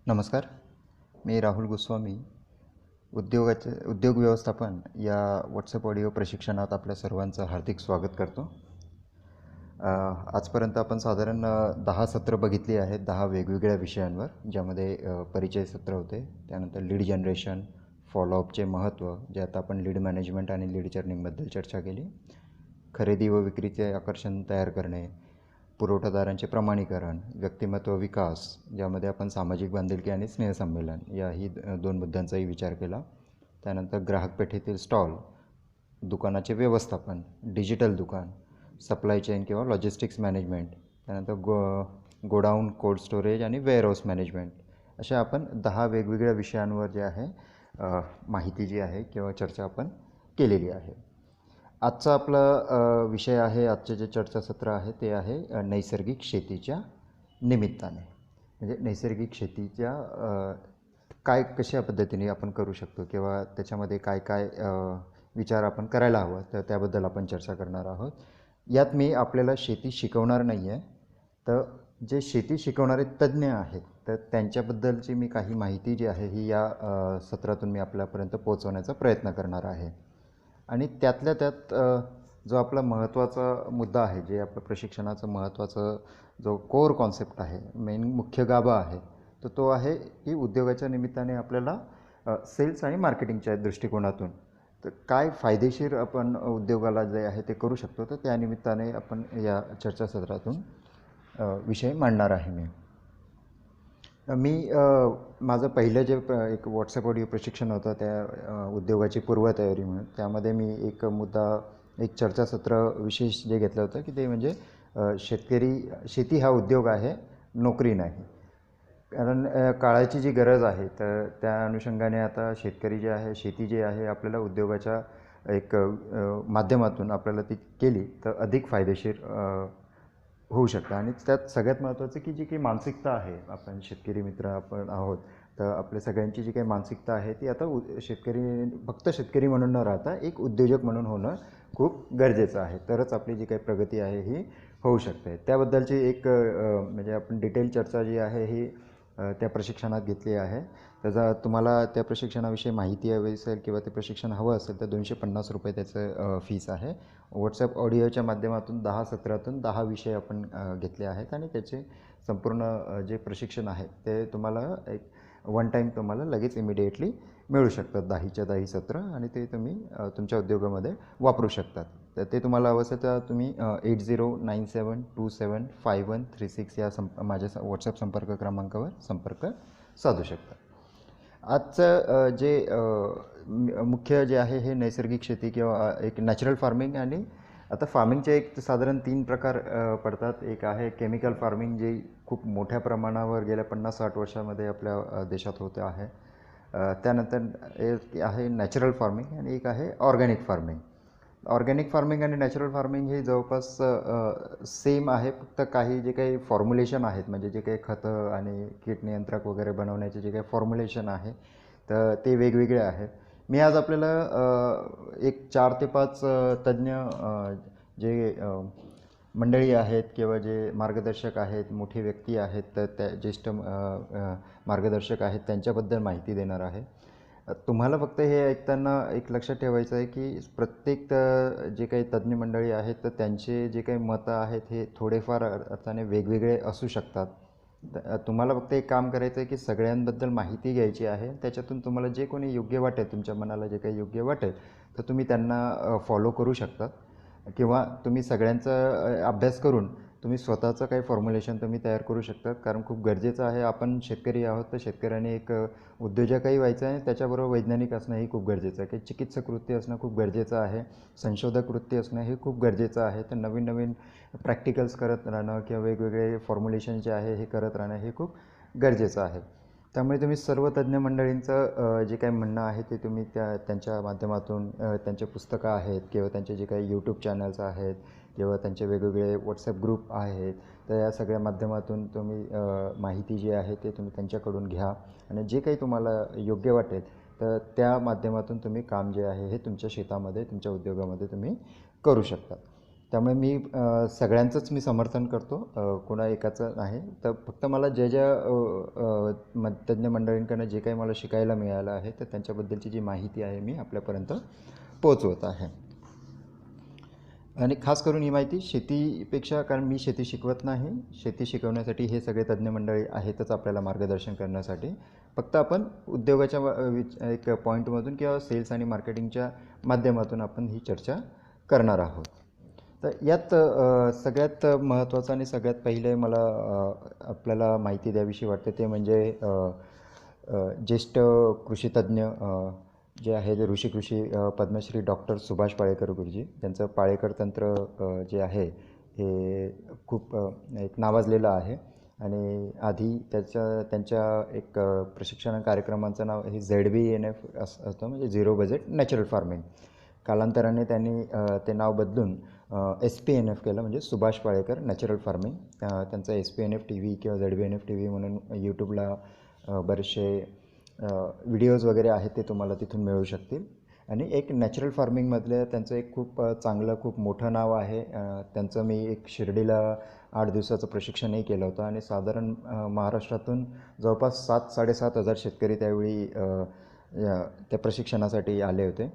नमस्कार. मी राहुल गोस्वामी. उद्योग व्यवस्थापन या व्हॉट्सअप ऑडिओ प्रशिक्षणात आपल्या सर्वांचं हार्दिक स्वागत करतो. आजपर्यंत आपण साधारण 10 सत्र बघितली आहेत 10 वेगवेगळ्या विषयांवर, ज्यामध्ये परिचय सत्र होते, त्यानंतर लीड जनरेशन, फॉलोअपचे महत्त्व, जे आता आपण लीड मॅनेजमेंट आणि लीड जर्निंगबद्दल चर्चा केली, खरेदी व विक्रीचे आकर्षण तयार करणे, पुरवठादारांचे प्रमाणीकरण, व्यक्तिमत्व विकास, ज्यामध्ये आपण सामाजिक बांधिलकी आणि स्नेहसंमेलन याही 2 मुद्द्यांचाही विचार केला. त्यानंतर ग्राहक पेठेतील स्टॉल, दुकानाचे व्यवस्थापन, डिजिटल दुकान, सप्लाय चेन किंवा लॉजिस्टिक्स मॅनेजमेंट, त्यानंतर गोडाऊन, कोल्ड स्टोरेज आणि वेअरहाऊस मॅनेजमेंट, अशा आपण 10 वेगवेगळ्या विषयांवर जे आहे माहिती जी आहे किंवा चर्चा आपण केलेली आहे. आजचा आपला विषय आहे, आजचे जे चर्चासत्र आहे ते आहे नैसर्गिक शेतीच्या निमित्ताने. म्हणजे नैसर्गिक शेतीच्या कशा पद्धतीने आपण करू शकतो किंवा त्याच्यामध्ये काय काय विचार आपण करायला हवं, तर त्याबद्दल आपण चर्चा करणार आहोत. यात मी आपल्याला शेती शिकवणार नाही आहे, तर जे शेती शिकवणारे तज्ज्ञ आहेत तर त्यांच्याबद्दलची मी काही माहिती जी आहे ही या सत्रातून मी आपल्यापर्यंत पोहोचवण्याचा प्रयत्न करणार आहे. आणि त्यातल्या त्यात जो आपला महत्त्वाचा मुद्दा आहे, जे आपलं प्रशिक्षणाचं महत्त्वाचं जो कोर कॉन्सेप्ट आहे, मेन मुख्य गाभा आहे, तर तो आहे की उद्योगाच्या निमित्ताने आपल्याला सेल्स आणि मार्केटिंगच्या दृष्टिकोनातून तर काय फायदेशीर आपण उद्योगाला जे आहे ते करू शकतो, तर त्यानिमित्ताने आपण या चर्चासत्रातून विषय मांडणार आहे. मी माझं पहिलं जे एक व्हॉट्सअप ऑडिओ प्रशिक्षण होतं त्या उद्योगाची पूर्वतयारी म्हणून, त्यामध्ये मी एक मुद्दा, एक चर्चासत्र विशेष जे घेतलं होतं की ते म्हणजे शेती हा उद्योग आहे, नोकरी नाही. कारण काळाची जी गरज आहे तर त्या अनुषंगाने आता शेतकरी जे आहे, शेती जी आहे, आपल्याला उद्योगाच्या एक माध्यमातून आपल्याला ती केली तर अधिक फायदेशीर होऊ शकतं. आणि त्यात सगळ्यात महत्त्वाचं की जी काही मानसिकता आहे, आपण शेतकरी मित्र आपण आहोत, तर आपल्या सगळ्यांची जी काही मानसिकता आहे ती आता फक्त शेतकरी म्हणून न राहता एक उद्योजक म्हणून होणं खूप गरजेचं आहे. तरच आपली जी काही प्रगती आहे ही होऊ शकते. त्याबद्दलची एक म्हणजे आपण डिटेल चर्चा जी आहे ही त्या प्रशिक्षणात घेतली आहे. त्याचा तुम्हाला त्या प्रशिक्षणाविषयी माहिती हवी असेल किंवा ते प्रशिक्षण हवं असेल तर ₹250 त्याचं फीस आहे. व्हॉट्सअप ऑडिओच्या माध्यमातून 10 सत्रातून 10 विषय आपण घेतले आहेत आणि त्याचे संपूर्ण जे प्रशिक्षण आहे ते तुम्हाला एक वन टाईम तुम्हाला लगेच इमिडिएटली मिळू शकतात. 10च्या 10 सत्र, आणि ते तुम्ही तुमच्या उद्योगामध्ये वापरू शकतात. तर ते तुम्हाला हवं असेल तर तुम्ही 8097275136 या माझ्या व्हॉट्सअप संपर्क क्रमांकावर संपर्क साधू शकता. आजचं जे मुख्य जे आहे हे नैसर्गिक शेती किंवा एक नॅचरल फार्मिंग. आणि आता फार्मिंगचे एक साधारण 3 प्रकार पडतात. एक आहे केमिकल फार्मिंग, जे खूप मोठ्या प्रमाणावर गेल्या 50-60 वर्षामध्ये आपल्या देशात होते आहे. त्यानंतर एक आहे नॅचरल फार्मिंग आणि एक आहे ऑर्गॅनिक फार्मिंग. ऑर्गॅनिक फार्मिंग आणि नॅचरल फार्मिंग हे जवळपास सेम आहे, फक्त काही जे काही फॉर्म्युलेशन आहेत, म्हणजे जे काही खतं आणि कीड नियंत्रक वगैरे बनवण्याचे जे काही फॉर्म्युलेशन आहे तर ते वेगवेगळे आहेत. मी आज आपल्याला एक 4 ते 5 तज्ज्ञ जे मंडळी आहेत किंवा जे मार्गदर्शक आहेत, मोठे व्यक्ती आहेत, तर त्या ज्येष्ठ मार्गदर्शक आहेत, त्यांच्याबद्दल माहिती देणार आहे. तुम्हाला फक्त हे ऐकताना एक लक्षात ठेवायचं आहे की प्रत्येक जे काही तज्ज्ञ मंडळी आहेत तर त्यांचे जे काही मतं आहेत हे थोडेफार अर्थाने वेगवेगळे असू शकतात. तुम्हाला फक्त एक काम करायचं आहे की सगळ्यांबद्दल माहिती घ्यायची आहे. त्याच्यातून तुम्हाला जे कोणी योग्य वाटेल, तुमच्या मनाला जे काही योग्य वाटेल, तर तुम्ही त्यांना फॉलो करू शकतात. किंवा तुम्ही सगळ्यांचा अभ्यास करून तुम्ही स्वतःचं काही फॉर्म्युलेशन तुम्ही तयार करू शकतात. कारण खूप गरजेचं आहे, आपण शेतकरी आहोत तर शेतकऱ्याने एक उद्योजकही व्हायचं आहे, त्याच्याबरोबर वैज्ञानिक असणंही खूप गरजेचं आहे, की चिकित्सक वृत्ती असणं खूप गरजेचं आहे, संशोधक वृत्ती असणं हे खूप गरजेचं आहे. तर नवीन नवीन प्रॅक्टिकल्स करत राहणं किंवा वेगवेगळे फॉर्म्युलेशन जे आहे हे करत राहणं हे खूप गरजेचं आहे. त्यामुळे तुम्ही सर्व तज्ज्ञ मंडळींचं जे काही म्हणणं आहे ते तुम्ही त्यांच्या माध्यमातून, त्यांचे पुस्तकं आहेत किंवा त्यांचे जे काही यूट्यूब चॅनल्स आहेत किंवा त्यांचे वेगवेगळे व्हॉट्सअप ग्रुप आहेत, तर या सगळ्या माध्यमातून तुम्ही माहिती जी आहे ते तुम्ही त्यांच्याकडून घ्या. आणि जे काही तुम्हाला योग्य वाटेल तर त्या माध्यमातून तुम्ही काम जे आहे हे तुमच्या शेतामध्ये, तुमच्या उद्योगामध्ये तुम्ही करू शकता. त्यामुळे मी सगळ्यांचंच मी समर्थन करतो, कोणा एकाचं नाही. तर फक्त मला ज्या ज्या तज्ज्ञ मंडळींकडून जे काही मला शिकायला मिळालं आहे तर त्यांच्याबद्दलची जी माहिती आहे मी आपल्यापर्यंत पोहोचवत आहे. आणि खास करून ही माहिती शेतीपेक्षा, कारण मी शेती शिकवत नाही, शेती शिकवण्यासाठी हे सगळे तज्ज्ञ मंडळी आहेतच आपल्याला मार्गदर्शन करण्यासाठी. फक्त आपण उद्योगाच्या एक पॉईंटमधून किंवा सेल्स आणि मार्केटिंगच्या माध्यमातून आपण ही चर्चा करणार आहोत. तर यात सगळ्यात महत्त्वाचं आणि सगळ्यात पहिले मला आपल्याला माहिती द्यावीशी वाटते ते म्हणजे ज्येष्ठ कृषीतज्ञ जे आहे ते कृषी पद्मश्री डॉक्टर सुभाष पाळेकर गुरुजी, त्यांचं पाळेकर तंत्र जे आहे हे खूप एक नावाजलेलं आहे. आणि आधी त्यांच्या एक प्रशिक्षण कार्यक्रमाचं नाव हे ZBNF असतं, म्हणजे झिरो बजेट नॅचरल फार्मिंग. कालांतराने त्यांनी ते नाव बदलून SPNF केलं, म्हणजे सुभाष पाळेकर नॅचरल फार्मिंग. त्यांचं SPNF TV किंवा ZBNF TV म्हणून यूट्यूबला बरेचसे व्हिडिओज वगैरे आहेत, ते तुम्हाला तिथून मिळू शकतील. आणि एक नॅचरल फार्मिंगमधलं त्यांचं एक खूप चांगलं खूप मोठं नाव आहे. त्यांचं मी एक शिर्डीला 8 दिवसाचं प्रशिक्षणही केलं होतं आणि साधारण महाराष्ट्रातून जवळपास 7,000-7,500 शेतकरी त्यावेळी त्या प्रशिक्षणासाठी आले होते.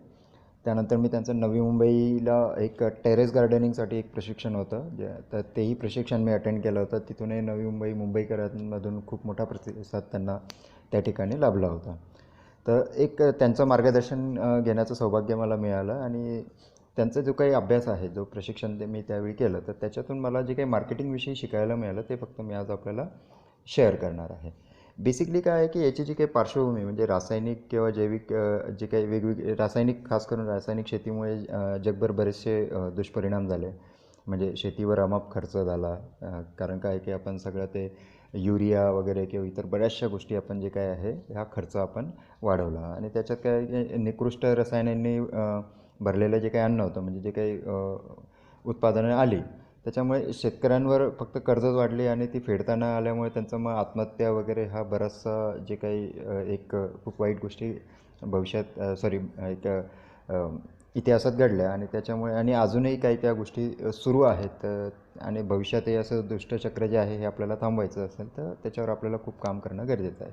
त्यानंतर मी त्यांचं नवी मुंबईला एक टेरेस गार्डनिंगसाठी एक प्रशिक्षण होतं, तर तेही प्रशिक्षण मी अटेंड केलं होतं. तिथूनही नवी मुंबईकरांमधून खूप मोठा प्रतिसाद त्यांना त्या ठिकाणी लाभला होता. तर एक त्यांचं मार्गदर्शन घेण्याचं सौभाग्य मला मिळालं. आणि त्यांचा जो काही अभ्यास आहे, जो प्रशिक्षण मी त्यावेळी केलं, तर त्याच्यातून मला जे काही मार्केटिंगविषयी शिकायला मिळालं ते फक्त मी आज आपल्याला शेअर करणार आहे. बेसिकली काय आहे की याची जी काही पार्श्वभूमी म्हणजे रासायनिक किंवा जैविक जे काही वेगवेगळे रासायनिक, खास करून रासायनिक शेतीमुळे जगभर बरेचसे दुष्परिणाम झाले. म्हणजे शेतीवर अमाप खर्च झाला. कारण काय की आपण सगळं ते युरिया वगैरे किंवा इतर बऱ्याचशा गोष्टी आपण जे काय आहे हा खर्च आपण वाढवला. आणि त्याच्यात काय निकृष्ट रसायनांनी भरलेलं जे काही अन्न होतं, म्हणजे जे काही उत्पादनं आली, त्याच्यामुळे शेतकऱ्यांवर फक्त कर्जच वाढली आणि ती फेडताना आल्यामुळे त्यांचं मग आत्महत्या वगैरे हा बराचसा जे काही एक खूप वाईट गोष्टी भविष्यात एक इतिहासात घडल्या. आणि त्याच्यामुळे आणि अजूनही काही त्या गोष्टी सुरू आहेत. आणि भविष्यातही असं दुष्टचक्र जे आहे हे आपल्याला थांबवायचं असेल तर त्याच्यावर आपल्याला खूप काम करणं गरजेचं आहे.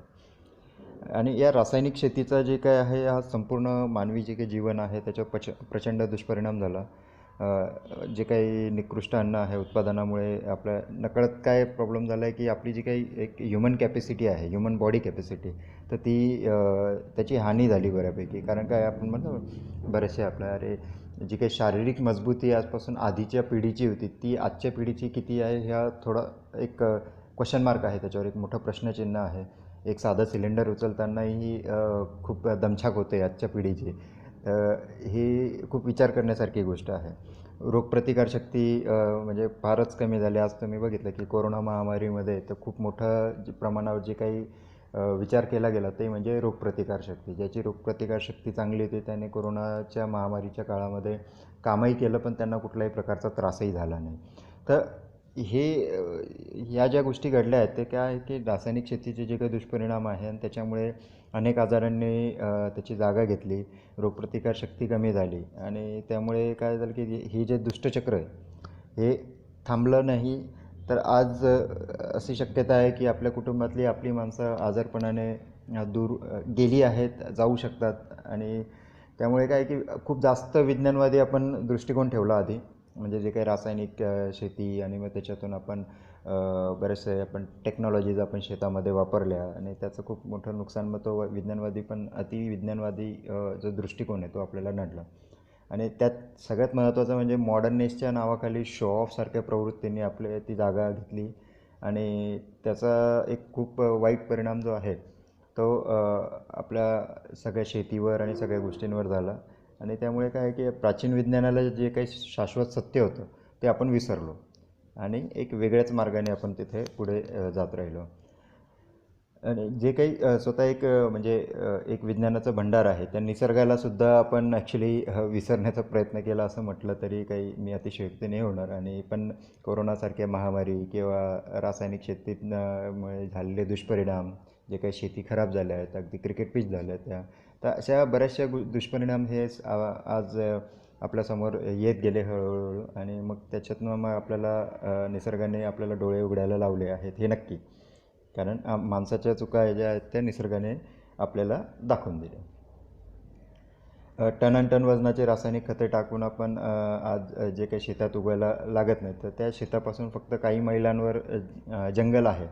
आणि या रासायनिक शेतीचा जे काय आहे हा संपूर्ण मानवी जे काही जीवन आहे त्याच्यावर प्रचंड दुष्परिणाम झाला. जे काही निकृष्ट अन्न आहे उत्पादनामुळे आपल्या नकळत काय प्रॉब्लेम झाला आहे की आपली जी काही एक ह्युमन कॅपॅसिटी आहे, ह्युमन बॉडी कॅपॅसिटी, तर ती त्याची हानी झाली बऱ्यापैकी. कारण काय आपण म्हणतो बरेचसे अरे जी काही शारीरिक मजबूती आजपासून आधीच्या पिढीची होती ती आजच्या पिढीची किती आहे ह्या थोडा एक क्वेश्चन मार्क आहे, त्याच्यावर एक मोठं प्रश्नचिन्ह आहे. एक साधं सिलेंडर उचलतानाही खूप दमछाक होते आजच्या पिढीची. ही खूप विचार करण्यासारखी गोष्ट आहे. रोगप्रतिकारशक्ती म्हणजे फारच कमी झाली. आज तुम्ही बघितलं की कोरोना महामारीमध्ये तर खूप मोठं प्रमाणावर जे काही विचार केला गेला ते म्हणजे रोगप्रतिकारशक्ती. ज्याची रोगप्रतिकारशक्ती चांगली होती त्याने कोरोनाच्या महामारीच्या काळामध्ये कामही केलं, पण त्यांना कुठल्याही प्रकारचा त्रासही झाला नाही. तर ह्या ज्या गोष्टी घडल्या आहेत ते काय आहे की रासायनिक शेतीचे जे काही दुष्परिणाम आहे आणि त्याच्यामुळे अनेक आजारांनी त्याची जागा घेतली, रोगप्रतिकारशक्ती कमी झाली. आणि त्यामुळे काय झालं की हे जे दुष्टचक्र आहे हे थांबलं नाही तर आज अशी शक्यता आहे की आपल्या कुटुंबातली आपली माणसं आजारपणाने दूर गेली आहेत, जाऊ शकतात. आणि त्यामुळे काय की खूप जास्त विज्ञानवादी आपण दृष्टिकोन ठेवला आधी, म्हणजे जे काही रासायनिक शेती आणि मग त्याच्यातून आपण बरेचसे आपण टेक्नॉलॉजीज आपण शेतामध्ये वापरल्या आणि त्याचं खूप मोठं नुकसान, मग तो विज्ञानवादी पण अतिविज्ञानवादी जो दृष्टिकोन आहे तो आपल्याला नडला. आणि त्यात सगळ्यात महत्त्वाचं म्हणजे मॉडर्ननेसच्या नावाखाली शो ऑफसारख्या प्रवृत्तींनी ती जागा घेतली. आणि त्याचा एक खूप वाईट परिणाम जो आहे तो आपल्या सगळ्या शेतीवर आणि सगळ्या गोष्टींवर झाला. आणि त्यामुळे काय आहे की प्राचीन विज्ञानाला जे काही शाश्वत सत्य होतं ते आपण विसरलो आणि एक वेगळ्याच मार्गाने आपण तिथे पुढे जात राहिलो. आणि जे काही स्वतः एक म्हणजे एक विज्ञानाचं भंडार आहे त्या निसर्गालासुद्धा आपण ॲक्च्युली विसरण्याचा प्रयत्न केला असं म्हटलं तरी काही मी अतिशयोक्ती नाही होणार. आणि पण कोरोनासारख्या महामारी किंवा रासायनिक शेतीमुळे झालेले दुष्परिणाम, जे काही शेती खराब झाल्या आहेत, अगदी क्रिकेट पिच झाल्या त्या, तर अशा बऱ्याचशा दुष्परिणाम हे आज आपल्यासमोर येत गेले हळूहळू. आणि मग त्याच्यातनं मग आपल्याला निसर्गाने आपल्याला डोळे उघडायला लावले आहेत हे नक्की. कारण माणसाच्या चुका ज्या आहेत त्या निसर्गाने आपल्याला दाखवून दिल्या. टन आणि टन वजनाचे रासायनिक खते टाकून आपण आज जे काही शेतात उगवायला लागत नाही, तर त्या शेतापासून फक्त काही मैलांवर जंगल आहे.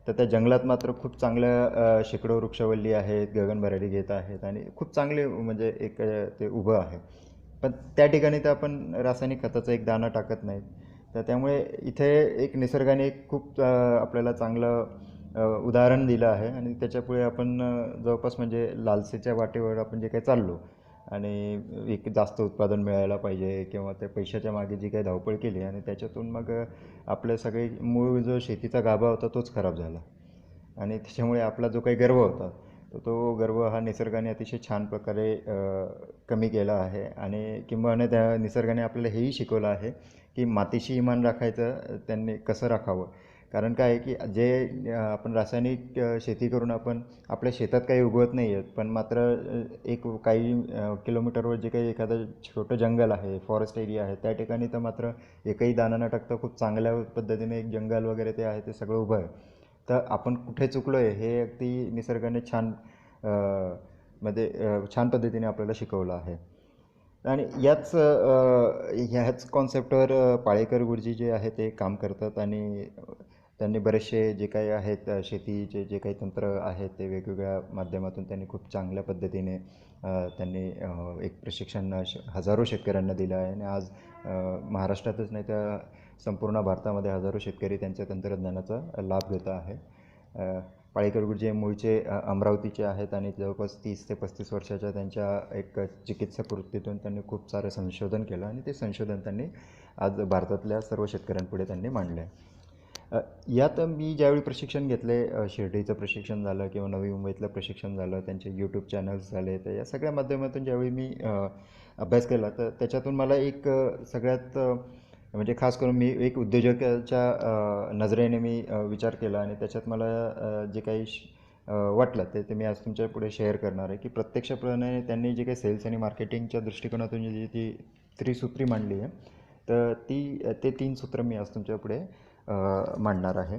तर त्या जंगलात मात्र खूप चांगल्या शेकडो वृक्षवल्ली आहेत, गगनभरारी घेत आहेत आणि खूप चांगले म्हणजे एक ते उभं आहे. पण त्या ठिकाणी तर आपण रासायनिक खताचा एक दाणा टाकत नाहीत. तर त्यामुळे इथे एक निसर्गाने एक खूप आपल्याला चांगलं उदाहरण दिलं आहे आणि त्याच्यापुढे आपण जवळपास म्हणजे लालसेच्या वाटेवर आपण जे काही चाललो आणि एक जास्त उत्पादन मिळायला पाहिजे किंवा त्या पैशाच्या मागे जी काही धावपळ केली आणि त्याच्यातून मग आपलं सगळे मूळ जो शेतीचा गाभा होता तोच खराब झाला आणि त्याच्यामुळे आपला जो काही गर्व होता तर तो गर्व हा निसर्गाने अतिशय छान प्रकारे कमी केला आहे आणि किंबहुना त्या निसर्गाने आपल्याला हेही शिकवलं आहे की मातीशी इमान राखायचं त्यांनी कसं राखावं. कारण काय आहे की जे आपण रासायनिक शेती करून आपण आपल्या शेतात काही उगवत नाही आहेत, पण मात्र एक काही किलोमीटरवर जे काही एखादं छोटं जंगल आहे, फॉरेस्ट एरिया आहे, त्या ठिकाणी तर मात्र एकही दाणा न टाकता खूप चांगल्या पद्धतीने एक जंगल वगैरे ते आहे ते सगळं उभं आहे. तर आपण कुठे चुकलो आहे हे अगदी निसर्गाने छान छान पद्धतीने आपल्याला शिकवलं आहे. आणि ह्याच कॉन्सेप्टवर पाळेकर गुरुजी जे आहे ते काम करतात आणि त्यांनी बरेचसे जे काही आहेत शेतीचे जे काही तंत्र आहेत ते वेगवेगळ्या माध्यमातून त्यांनी खूप चांगल्या पद्धतीने त्यांनी एक प्रशिक्षण हजारो शेतकऱ्यांना दिलं आहे आणि आज महाराष्ट्रातच नाही तर संपूर्ण भारतामध्ये हजारो शेतकरी त्यांच्या तंत्रज्ञानाचा लाभ घेत आहे. पाळेकर गुरुजी मूळचे अमरावतीचे आहेत आणि जवळपास 30 ते 35 वर्षाच्या त्यांच्या एक चिकित्सक वृत्तीतून त्यांनी खूप सारं संशोधन केलं आणि ते संशोधन त्यांनी आज भारतातल्या सर्व शेतकऱ्यांपुढे त्यांनी मांडलं आहे. यात मी ज्यावेळी प्रशिक्षण घेतले, शिर्डीचं प्रशिक्षण झालं किंवा नवी मुंबईतलं प्रशिक्षण झालं, त्यांचे यूट्यूब चॅनल्स झाले, तर या सगळ्या माध्यमातून ज्यावेळी मी अभ्यास केला तर त्याच्यातून मला एक सगळ्यात म्हणजे खास करून मी एक उद्योजकाच्या नजरेने मी विचार केला आणि त्याच्यात मला जे काही वाटलं ते मी आज तुमच्या पुढे शेअर करणार आहे की प्रत्यक्षपणे त्यांनी जे काही सेल्स आणि मार्केटिंगच्या दृष्टिकोनातून जी ती त्रिसूत्री मांडली आहे तर ते 3 सूत्र मी आज तुमच्या पुढे मांडणार आहे.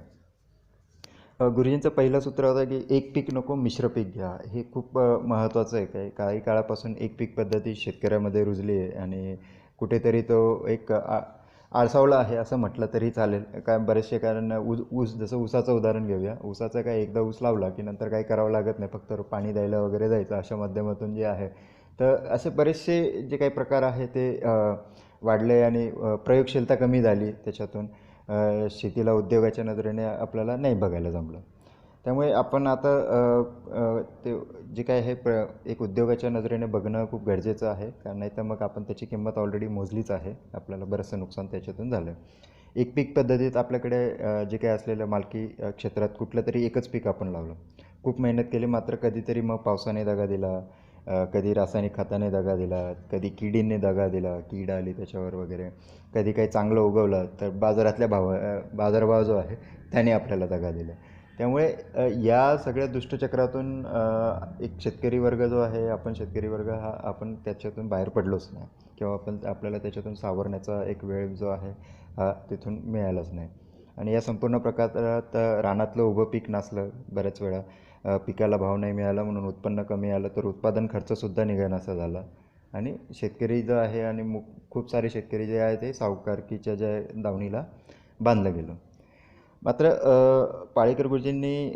गुरुजींचं पहिलं सूत्र होतं की एक पीक नको मिश्र पीक घ्या. हे खूप महत्त्वाचं आहे. काही काळापासून एक पीक पद्धती शेतकऱ्यामध्ये रुजली आहे आणि कुठेतरी तो एक आळसावला आहे असं म्हटलं तरी चालेल. काय बरेचसे कारण ऊस जसं ऊसाचं उदाहरण घेऊया. ऊसाचं काय एकदा ऊस लावला की नंतर काही करावं लागत नाही, फक्त पाणी द्यायला वगैरे जायचं अशा माध्यमातून जे आहे. तर असे बरेचसे जे काही प्रकार आहे ते वाढले आणि प्रयोगशीलता कमी झाली त्याच्यातून. शेतीला उद्योगाच्या नजरेने आपल्याला नाही बघायला जमलं. त्यामुळे आपण आता ते जे काय आहे एक उद्योगाच्या नजरेने बघणं खूप गरजेचं आहे, कारण नाही तर मग आपण त्याची किंमत ऑलरेडी मोजलीच आहे. आपल्याला बरंचसं नुकसान त्याच्यातून झालं. एक पीक पद्धतीत आपल्याकडे जे काही असलेलं मालकी क्षेत्रात कुठलं तरी एकच पीक आपण लावलं. खूप मेहनत केली, मात्र कधीतरी मग पावसाने दगा दिला, कधी रासायनिक खताने दगा दिला, कधी किडीने दगा दिला, कीड आली त्याच्यावर वगैरे. कधी काही चांगलं उगवलं तर बाजारातल्या बाजारभाव जो आहे त्याने आपल्याला दगा दिला. त्यामुळे या सगळ्या दुष्टचक्रातून एक शेतकरी वर्ग जो आहे, आपण शेतकरी वर्ग हा आपण त्याच्यातून बाहेर पडलोच नाही किंवा आपल्याला त्याच्यातून सावरण्याचा एक वेळ जो आहे हा तिथून मिळालाच नाही. आणि या संपूर्ण प्रकारात रानातलं उभं पीक नसलं बऱ्याच वेळा, पिकाला भाव नाही मिळाला म्हणून उत्पन्न कमी आलं तर उत्पादन खर्चसुद्धा निघेनासा झाला आणि शेतकरी जो आहे आणि खूप सारे शेतकरी जे आहे ते सावकारकीच्या ज्या दावणीला बांधलं गेलं. मात्र पाळेकर गुरुजींनी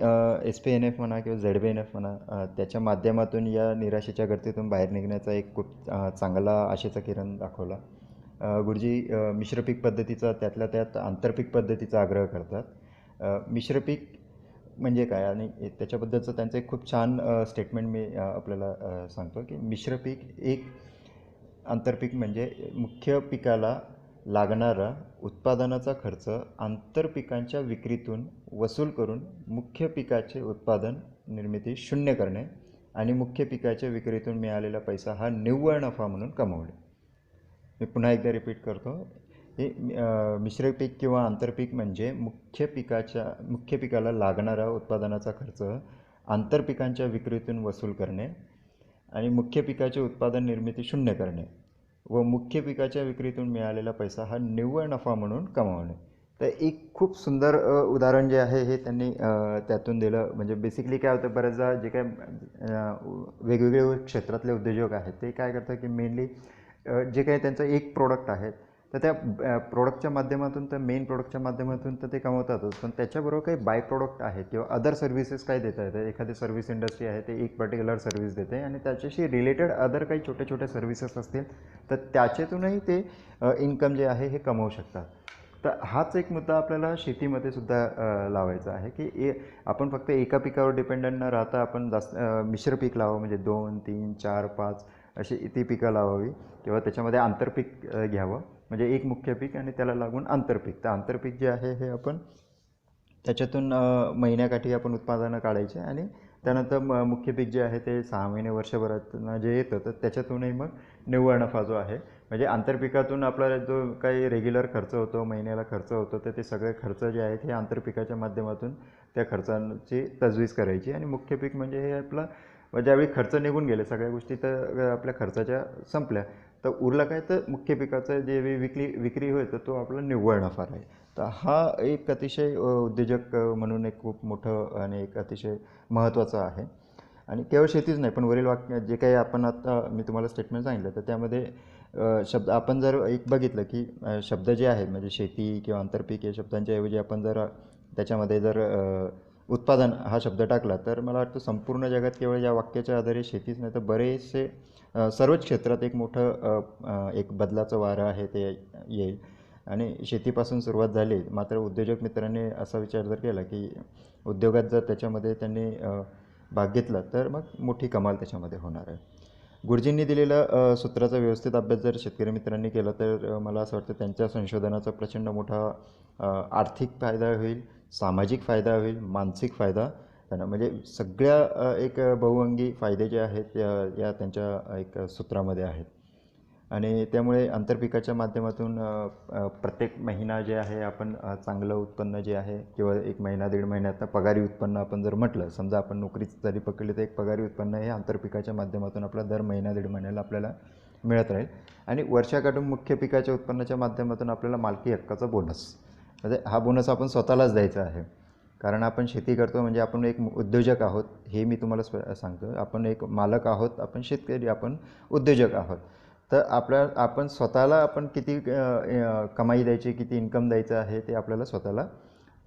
SPNF म्हणा किंवा ZBNF म्हणा त्याच्या माध्यमातून या निराशेच्या गर्तेतून बाहेर निघण्याचा एक खूप चांगला आशेचा किरण दाखवला. गुरुजी मिश्र पीक पद्धतीचा त्यातल्या त्यात आंतरपीक पद्धतीचा आग्रह करतात. मिश्र पीक म्हणजे काय आणि त्याच्याबद्दलचं त्यांचं एक खूप छान स्टेटमेंट मी आपल्याला सांगतो की मिश्र पीक एक आंतरपीक म्हणजे मुख्य पिकाला लागणारा उत्पादनाचा खर्च आंतरपिकांच्या विक्रीतून वसूल करून मुख्य पिकाचे उत्पादन निर्मिती शून्य करणे आणि मुख्य पिकाच्या विक्रीतून मिळालेला पैसा हा निव्वळ नफा म्हणून कमावणे. मी पुन्हा एकदा रिपीट करतो. हे मिश्र पीक किंवा आंतरपीक म्हणजे मुख्य पिकाला लागणारा उत्पादनाचा खर्च आंतरपिकांच्या विक्रीतून वसूल करणे आणि मुख्य पिकाचे उत्पादन निर्मिती शून्य करणे व मुख्य पिकाच्या विक्रीतून मिळालेला पैसा हा निव्वळ नफा म्हणून कमावणे. तर एक खूप सुंदर उदाहरण जे आहे हे त्यांनी त्यातून दिलं. म्हणजे बेसिकली काय होतं, बऱ्याचदा जे काय वेगवेगळे क्षेत्रातले उद्योजक आहेत ते काय करतात की मेनली जे काही त्यांचं एक प्रोडक्ट आहे तर त्या प्रोडक्टच्या माध्यमातून, तर मेन प्रोडक्टच्या माध्यमातून तर ते कमवतातच, पण त्याच्याबरोबर काही बाय प्रोडक्ट आहेत किंवा अदर सर्व्हिसेस काय देता येतात. एखादी सर्व्हिस इंडस्ट्री आहे ते एक पर्टिक्युलर सर्व्हिस देते आणि त्याच्याशी रिलेटेड अदर काही छोटे छोटे सर्व्हिसेस असतील तर त्याच्यातूनही ते इन्कम जे आहे हे कमवू शकतात. तर हाच एक मुद्दा आपल्याला शेतीमध्ये सुद्धा लावायचा आहे की आपण फक्त एका पिकावर डिपेंडंट न राहता आपण जास्त मिश्र पीक लावावं. म्हणजे 2, 3, 4, 5 अशी ती पिकं लावावी किंवा त्याच्यामध्ये आंतरपीक घ्यावं. म्हणजे एक मुख्य पीक आणि त्याला लागून आंतरपीक. तर आंतरपीक जे आहे हे आपण त्याच्यातून महिन्याकाठी आपण उत्पादनं काढायचे आणि त्यानंतर मुख्य पीक जे आहे ते 6 महिने वर्षभरातनं जे येतं तर त्याच्यातूनही मग निव्वळ नफा जो आहे, म्हणजे आंतरपिकातून आपला जो काही रेग्युलर खर्च होतो, महिन्याला खर्च होतो, तर ते सगळे खर्च जे आहेत हे आंतरपिकाच्या माध्यमातून त्या खर्चांची तजवीज करायची. आणि मुख्य पीक म्हणजे हे आपलं ज्यावेळी खर्च निघून गेले सगळ्या गोष्टी तर आपल्या खर्चाच्या संपल्या, तर उरलं काय, तर मुख्य पिकाचं जे विक्री होईल तर तो आपला निव्वळ नफा राहील. तर हा एक अतिशय उद्योजक म्हणून एक खूप मोठं आणि एक अतिशय महत्त्वाचं आहे. आणि केवळ शेतीच नाही, पण वरील वाक्य जे काही आपण आता मी तुम्हाला स्टेटमेंट सांगितलं तर त्यामध्ये शब्द आपण जर एक बघितलं की शब्द जे आहेत म्हणजे शेती किंवा आंतरपीक या शब्दांच्या ऐवजी आपण जर त्याच्यामध्ये जर उत्पादन हा शब्द टाकला तर मला वाटतं संपूर्ण जगात केवळ या वाक्याच्या आधारे शेतीच नाही तर बरेचसे सर्वच क्षेत्रात एक मोठं एक बदलाचं वारं आहे ते येईल. आणि शेतीपासून सुरुवात झाली, मात्र उद्योजक मित्रांनी असा विचार जर केला की उद्योगात जर त्याच्यामध्ये त्यांनी भाग घेतला तर मग मोठी कमाल त्याच्यामध्ये होणार आहे. गुरुजींनी दिलेलं सूत्राचा व्यवस्थित अभ्यास जर शेतकरी मित्रांनी केला तर मला असं वाटतं त्यांच्या संशोधनाचा प्रचंड मोठा आर्थिक फायदा होईल, सामाजिक फायदा होईल, मानसिक फायदा त्यांना, म्हणजे सगळ्या एक बहुअंगी फायदे जे आहेत या त्यांच्या एक सूत्रामध्ये आहेत. आणि त्यामुळे आंतरपिकाच्या माध्यमातून प्रत्येक महिना जे आहे आपण चांगलं उत्पन्न जे आहे किंवा एक महिना 1.5 महिन्यात पगारी उत्पन्न आपण जर म्हटलं, समजा आपण नोकरीच जरी पकडली तर एक पगारी उत्पन्न हे आंतरपिकाच्या माध्यमातून आपला दर महिना 1.5 महिन्याला आपल्याला मिळत राहील. आणि वर्षाकाठून मुख्य पिकाच्या उत्पन्नाच्या माध्यमातून आपल्याला मालकी हक्काचा बोनस, म्हणजे हा बोनस आपण स्वतःलाच द्यायचा आहे. कारण आपण शेती करतो म्हणजे आपण एक उद्योजक आहोत, हे मी तुम्हाला सांगतो. आपण एक मालक आहोत, आपण शेतकरी, आपण उद्योजक आहोत. तर आपण स्वतःला आपण किती कमाई द्यायची, किती इन्कम द्यायचं आहे ते आपल्याला स्वतःला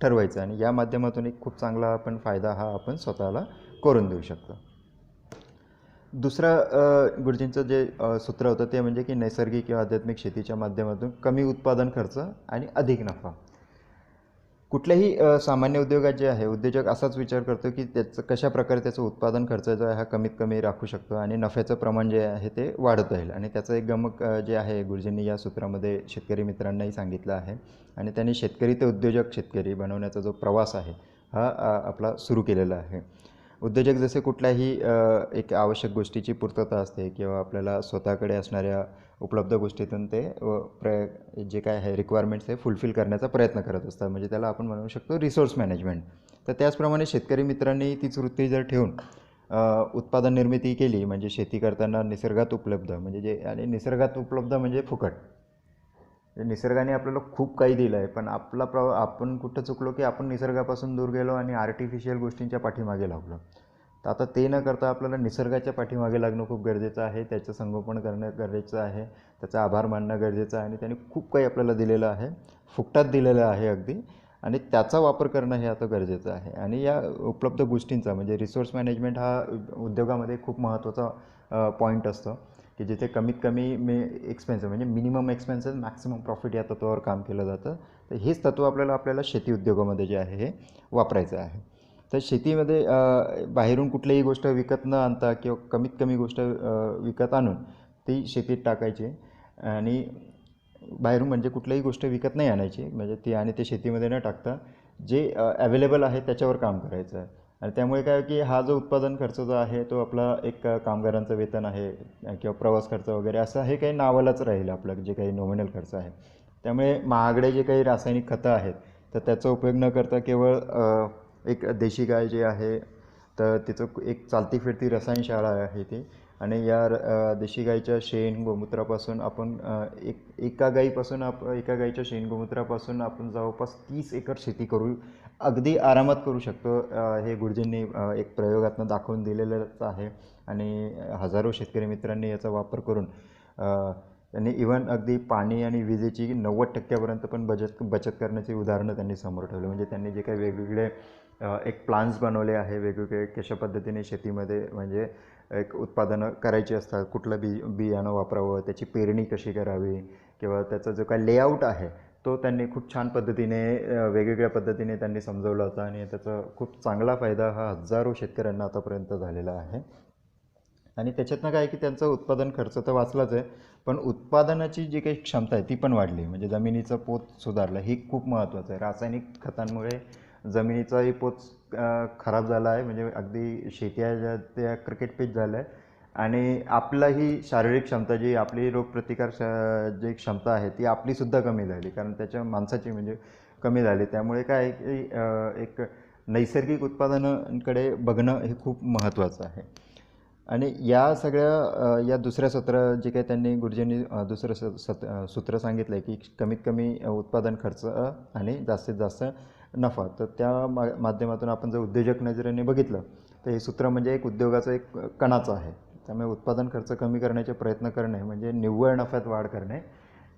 ठरवायचं. आणि या माध्यमातून एक खूप चांगला आपण फायदा हा आपण स्वतःला करून देऊ शकतो. दुसरं गुरुजींचं जे सूत्र होतं ते म्हणजे की नैसर्गिक किंवा आध्यात्मिक शेतीच्या माध्यमातून कमी उत्पादन खर्च आणि अधिक नफा. कुठल्याही सामान्य उद्योगात जे आहे उद्योजक असाच विचार करतो की त्याचं कशा प्रकारे त्याचं उत्पादन खर्च जो आहे हा कमीत कमी राखू शकतो आणि नफ्याचं प्रमाण जे आहे ते वाढत राहील. आणि त्याचं एक गमक जे आहे गुरुजींनी या सूत्रामध्ये शेतकरी मित्रांनाही सांगितलं आहे. आणि त्यांनी शेतकरी ते उद्योजक शेतकरी बनवण्याचा जो प्रवास आहे हा आपला सुरू केलेला आहे. उद्योजक जसे कुठल्याही एक आवश्यक गोष्टीची पूर्तता असते किंवा आपल्याला स्वतःकडे असणाऱ्या उपलब्ध गोष्टीतून ते जे काय आहे रिक्वायरमेंट्स हे फुलफिल करण्याचा प्रयत्न करत असतात, म्हणजे त्याला आपण म्हणू शकतो रिसोर्स मॅनेजमेंट. तर त्याचप्रमाणे शेतकरी मित्रांनी तीच वृत्ती जर ठेवून उत्पादन निर्मिती केली, म्हणजे शेती करताना निसर्गात उपलब्ध, म्हणजे जे आणि निसर्गात उपलब्ध म्हणजे फुकट. निसर्गाने आपल्याला खूप काही दिलं आहे, पण आपण कुठं चुकलो की आपण निसर्गापासून दूर गेलो आणि आर्टिफिशियल गोष्टींच्या पाठीमागे लागलो. तर आता ते न करता आपल्याला निसर्गाच्या पाठीमागे लागणं खूप गरजेचं आहे, त्याचं संगोपन करणं गरजेचं आहे, त्याचा आभार मानणं गरजेचं आहे. आणि त्याने खूप काही आपल्याला दिलेलं आहे, फुकटात दिलेलं आहे अगदी, आणि त्याचा वापर करणं हे आता गरजेचं आहे. आणि या उपलब्ध गोष्टींचा म्हणजे रिसोर्स मॅनेजमेंट हा उद्योगामध्ये खूप महत्त्वाचा पॉईंट असतो की जिथे कमीत कमी एक्सपेन्सेस म्हणजे मिनिमम एक्सपेन्सेस मॅक्सिमम प्रॉफिट या तत्त्वावर काम केलं जातं. तर हेच तत्त्व आपल्याला शेती उद्योगामध्ये जे आहे हे वापरायचं आहे. तर शेतीमध्ये बाहेरून कुठलीही गोष्ट विकत न आणता किंवा कमीत कमी गोष्ट विकत आणून ती शेतीत टाकायची. आणि बाहेरून म्हणजे कुठलीही गोष्ट विकत नाही आणायची, म्हणजे ती आणि ते शेतीमध्ये न टाकता जे अवेलेबल आहे त्याच्यावर काम करायचं आहे. आणि त्यामुळे काय की हा जो उत्पादन खर्च जो आहे तो आपला एक कामगारांचं वेतन आहे किंवा प्रवास खर्च वगैरे असं हे काही नावालाच राहील आपलं जे काही नॉमिनल खर्च आहे. त्यामुळे महागडे जे काही रासायनिक खतं आहेत तर त्याचा उपयोग न करता केवळ एक देशी गाय जे आहे तर तिचं एक चालती फिरती रसायनशाळा आहे ती. आणि या देशी गाईच्या शेण गोमूत्रापासून आपण एका गाईच्या शेण गोमूत्रापासून आपण जवळपास 30 एकर शेती करू अगदी आरामात करू शकतो. हे गुरुजींनी एक प्रयोगातून दाखवून दिलेलंच आहे. आणि हजारो शेतकरी मित्रांनी याचा वापर करून त्यांनी इव्हन अगदी पाणी आणि विजेची 90% पण बचत करण्याची उदाहरणं त्यांनी समोर ठेवली. म्हणजे त्यांनी जे काही वेगवेगळे एक प्लान्स बनवले आहे, वेगवेगळे कशा पद्धतीने शेतीमध्ये म्हणजे एक उत्पादनं करायची असतात, कुठलं बियाणं वापरावं, त्याची पेरणी कशी करावी, किंवा त्याचा जो काय लेआउट आहे तो त्यांनी खूप छान पद्धतीने वेगवेगळ्या पद्धतीने त्यांनी समजवला होता. आणि त्याचा खूप चांगला फायदा हा हजारो शेतकऱ्यांना आतापर्यंत झालेला आहे. आणि त्याच्यातनं काय की त्यांचं उत्पादन खर्च तर वाचलाच आहे, पण उत्पादनाची जी काही क्षमता आहे ती पण वाढली. म्हणजे जमिनीचा पोत सुधारला, ही खूप महत्त्वाचं आहे. रासायनिक खतांमुळे जमिनीचाही पोत खराब झाला आहे, म्हणजे अगदी शेती आहे त्या क्रिकेट पिच झालं आहे. आणि आपलाही शारीरिक क्षमता, जी आपली रोगप्रतिकार जी क्षमता आहे ती आपलीसुद्धा कमी झाली, कारण त्याच्या माणसाची म्हणजे कमी झाली. त्यामुळे काय आहे की एक नैसर्गिक उत्पादनांकडे बघणं हे खूप महत्त्वाचं आहे. आणि या सगळ्या या दुसऱ्या जे काही त्यांनी गुरुजींनी दुसरं सूत्र सांगितलं आहे की कमीत कमी उत्पादन खर्च आणि जास्तीत जास्त नफा. तर त्या माध्यमातून आपण जर उद्योजक नजरेने बघितलं तर हे सूत्र म्हणजे एक उद्योगाचं एक कणाचं आहे. त्यामुळे उत्पादन खर्च कमी करण्याचे प्रयत्न करणे म्हणजे निव्वळ नफ्यात वाढ करणे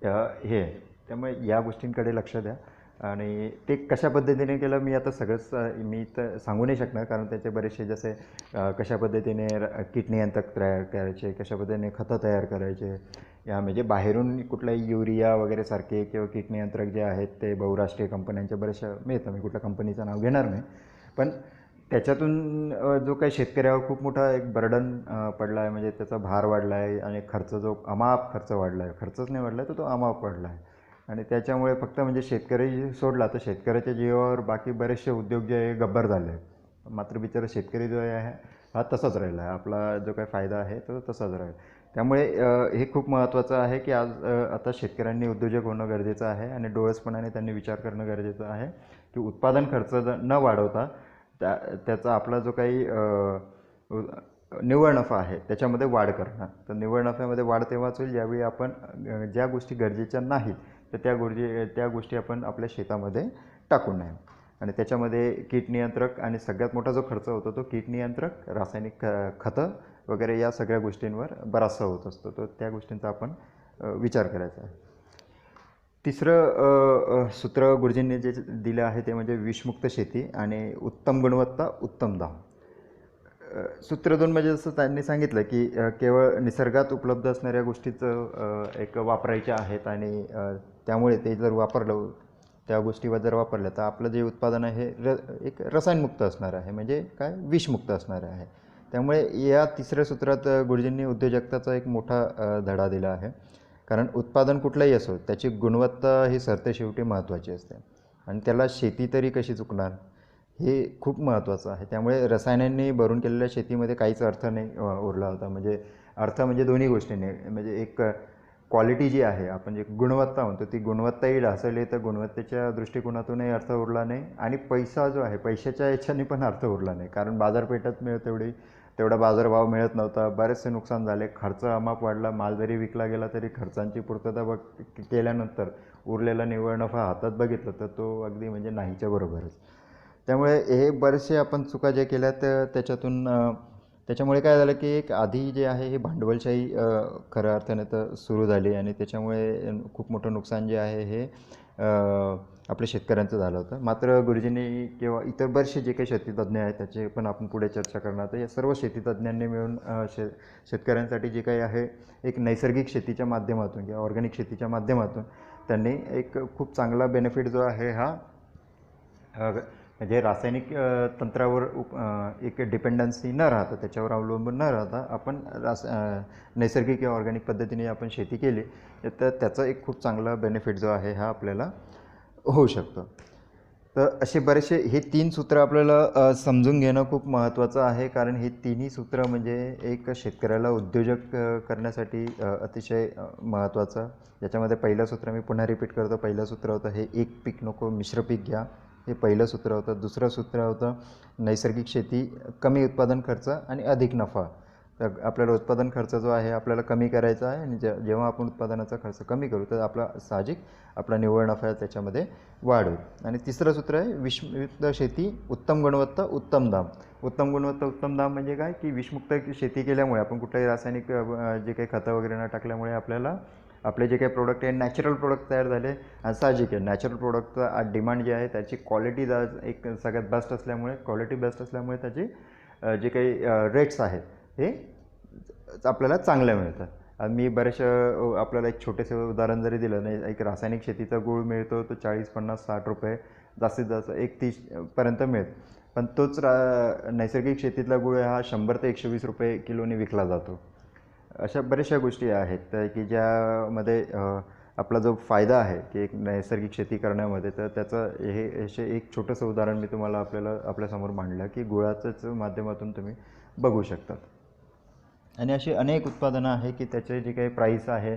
हे आहे. त्यामुळे या गोष्टींकडे लक्ष द्या. आणि ते कशा पद्धतीने केलं मी आता सगळंच मी तर सांगू नाही शकणार, कारण त्याचे बरेचसे जसे कशा पद्धतीने कीड नियंत्रक तयार करायचे, कशा पद्धतीने खतं तयार करायचे, या म्हणजे बाहेरून कुठलाही युरिया वगैरे सारखे किंवा कीड नियंत्रक जे आहेत ते बहुराष्ट्रीय कंपन्यांच्या बऱ्याचशा मिळतं. मी कुठल्या कंपनीचं नाव घेणार नाही, पण त्याच्यातून जो काही शेतकऱ्यावर खूप मोठा एक बर्डन पडला आहे, म्हणजे त्याचा भार वाढला आहे आणि खर्च जो अमाप खर्च वाढला आहे, खर्चच नाही वाढला तर तो अमाप वाढला आहे. आणि त्याच्यामुळे फक्त म्हणजे शेतकरी सोडला तर शेतकऱ्याच्या जीवावर बाकी बरेचसे उद्योग जे आहे गब्बर झाले आहेत. मात्र बिचारा शेतकरी जो आहे हा तसाच राहिला आहे, आपला जो काही फायदा आहे तो तसाच राहील. त्यामुळे हे खूखूप महत्त्वाचं आहे की आज आता शेतकऱ्यांनी उद्योजक होणं गरजेचं आहे आणि डोळसपणाने त्यांनी विचार करणं गरजेचं आहे की उत्पादन खर्च न वाढवता त्याचा आपला जो काही निव्वळ नफा आहे त्याच्यामध्ये वाढ करणं. तर निव्वळ नफ्यामध्ये वाढ तेव्हाच होईल ज्यावेळी आपण ज्या गोष्टी गरजेच्या नाहीत तर त्या गोष्टी आपण आपल्या शेतामध्ये टाकू नये. आणि त्याच्यामध्ये कीड नियंत्रक आणि सगळ्यात मोठा जो खर्च होतो तो कीड नियंत्रक, रासायनिक खतं वगैरे या सगळ्या गोष्टींवर बराचसा होत असतो. तर त्या गोष्टींचा आपण विचार करायचा आहे. तिसरं सूत्र गुरुजींनी जे दिलं आहे ते म्हणजे विषमुक्त शेती आणि उत्तम गुणवत्ता उत्तम दाम. सूत्र 2 म्हणजे जसं त्यांनी सांगितलं की केवळ निसर्गात उपलब्ध असणाऱ्या गोष्टीचं एक वापरायच्या आहेत आणि त्यामुळे ते जर वापरलं, त्या गोष्टी जर वापरल्या तर आपलं जे उत्पादन आहे एक रसायनमुक्त असणार आहे, म्हणजे काय विषमुक्त असणार आहे. त्यामुळे या तिसऱ्या सूत्रात गुरुजींनी उद्योजकताचा एक मोठा धडा दिला आहे. कारण उत्पादन कुठलंही असो त्याची गुणवत्ता ही सरतेशेवटी महत्त्वाची असते आणि त्याला शेती तरी कशी चुकणार हे खूप महत्त्वाचं आहे. त्यामुळे रसायनांनी भरून केलेल्या शेतीमध्ये काहीच अर्थ नाही उरला होता. म्हणजे अर्थ म्हणजे दोन्ही गोष्टींनी, म्हणजे एक क्वालिटी जी आहे, आपण जे गुणवत्ता म्हणतो ती गुणवत्ताही ढासळली, तर गुणवत्तेच्या दृष्टिकोनातूनही अर्थ उरला नाही. आणि पैसा जो आहे पैशाच्या याच्याने पण अर्थ उरला नाही, कारण बाजारपेठात तेवढा बाजारभाव मिळत नव्हता, बरेचसे नुकसान झाले, खर्च अमाप वाढला. माल जरी विकला गेला तरी खर्चांची पूर्तता केल्यानंतर उरलेला निव्वळ नफा हातात बघितलं तर तो अगदी म्हणजे नाहीच्या बरोबरच. त्यामुळे हे बरेचसे आपण चुका ज्या केल्या तर त्याच्यामुळे काय झालं की एक आधी जे आहे हे भांडवलशाही खऱ्या अर्थाने तर सुरू झाली आणि त्याच्यामुळे खूप मोठं नुकसान जे आहे हे आपल्या शेतकऱ्यांचं झालं होतं. मात्र गुरुजींनी किंवा इतर बरेचसे जे काही शेतीतज्ञ आहेत त्याचे पण आपण पुढे चर्चा करणार. तर या सर्व शेतीतज्ञांनी मिळून शेतकऱ्यांसाठी जे काही आहे एक नैसर्गिक शेतीच्या माध्यमातून किंवा ऑर्गॅनिक शेतीच्या माध्यमातून त्यांनी एक खूप चांगला बेनिफिट जो आहे हा म्हणजे रासायनिक तंत्रावर एक डिपेंडन्सी न राहता, त्याच्यावर अवलंबून न राहता आपण नैसर्गिक किंवा ऑर्गॅनिक पद्धतीने आपण शेती केली तर त्याचा एक खूप चांगला बेनिफिट जो आहे हा आपल्याला होऊ शकतो. तर असे बरेचसे हे 3 सूत्र आपल्याला समजून घेणं खूप महत्त्वाचं आहे, कारण हे तिन्ही सूत्र म्हणजे एक शेतकऱ्याला उद्योजक करण्यासाठी अतिशय महत्त्वाचं. ज्याच्यामध्ये पहिलं सूत्र मी पुन्हा रिपीट करतो. पहिलं सूत्र होतं हे एक पीक नको मिश्र पीक घ्या. हे पहिलं सूत्र होतं. दुसरं सूत्र होतं नैसर्गिक शेती, कमी उत्पादन खर्च आणि अधिक नफा. तर आपल्याला उत्पादन खर्च जो आहे आपल्याला कमी करायचा आहे आणि जेव्हा आपण उत्पादनाचा खर्च कमी करू तर आपला साहजिक आपला निव्वळ नफा त्याच्यामध्ये वाढ होईल. आणि तिसरं सूत्र आहे विषमुक्त शेती, उत्तम गुणवत्ता, उत्तम दाम. उत्तम गुणवत्ता उत्तम दाम म्हणजे काय की विषमुक्त शेती केल्यामुळे आपण कुठल्याही रासायनिक जे काही खतं वगैरे न टाकल्यामुळे आपल्याला आपले जे काही प्रोडक्ट आहे नॅचरल प्रोडक्ट तयार झाले. आणि साहजिक आहे नॅचरल प्रोडक्टचा डिमांड जे आहे त्याची क्वालिटी एक सगळ्यात बेस्ट असल्यामुळे, क्वालिटी बेस्ट असल्यामुळे त्याची जे काही रेट्स आहेत हे आपल्याला चांगल्या मिळतात. मी बरेचशा आपल्याला एक छोटेसे उदाहरण जरी दिलं नाही, एक रासायनिक शेतीचा गूळ मिळतो तो 40, 50, 60 रुपये जास्तीत जास्त 30पर्यंत मिळतो. पण तोच नैसर्गिक शेतीतला गूळ हा 100 ते 120 रुपये किलोने विकला जातो. अशा बऱ्याचशा गोष्टी आहेत की ज्यामध्ये आपला जो फायदा आहे की एक नैसर्गिक शेती करण्यामध्ये, तर त्याचं हे एक छोटंसं उदाहरण मी तुम्हाला आपल्यासमोर मांडलं की गुळाच्याच माध्यमातून तुम्ही बघू शकतात. आणि अशी अनेक उत्पादनं आहे की त्याचे जे काही प्राईस आहे,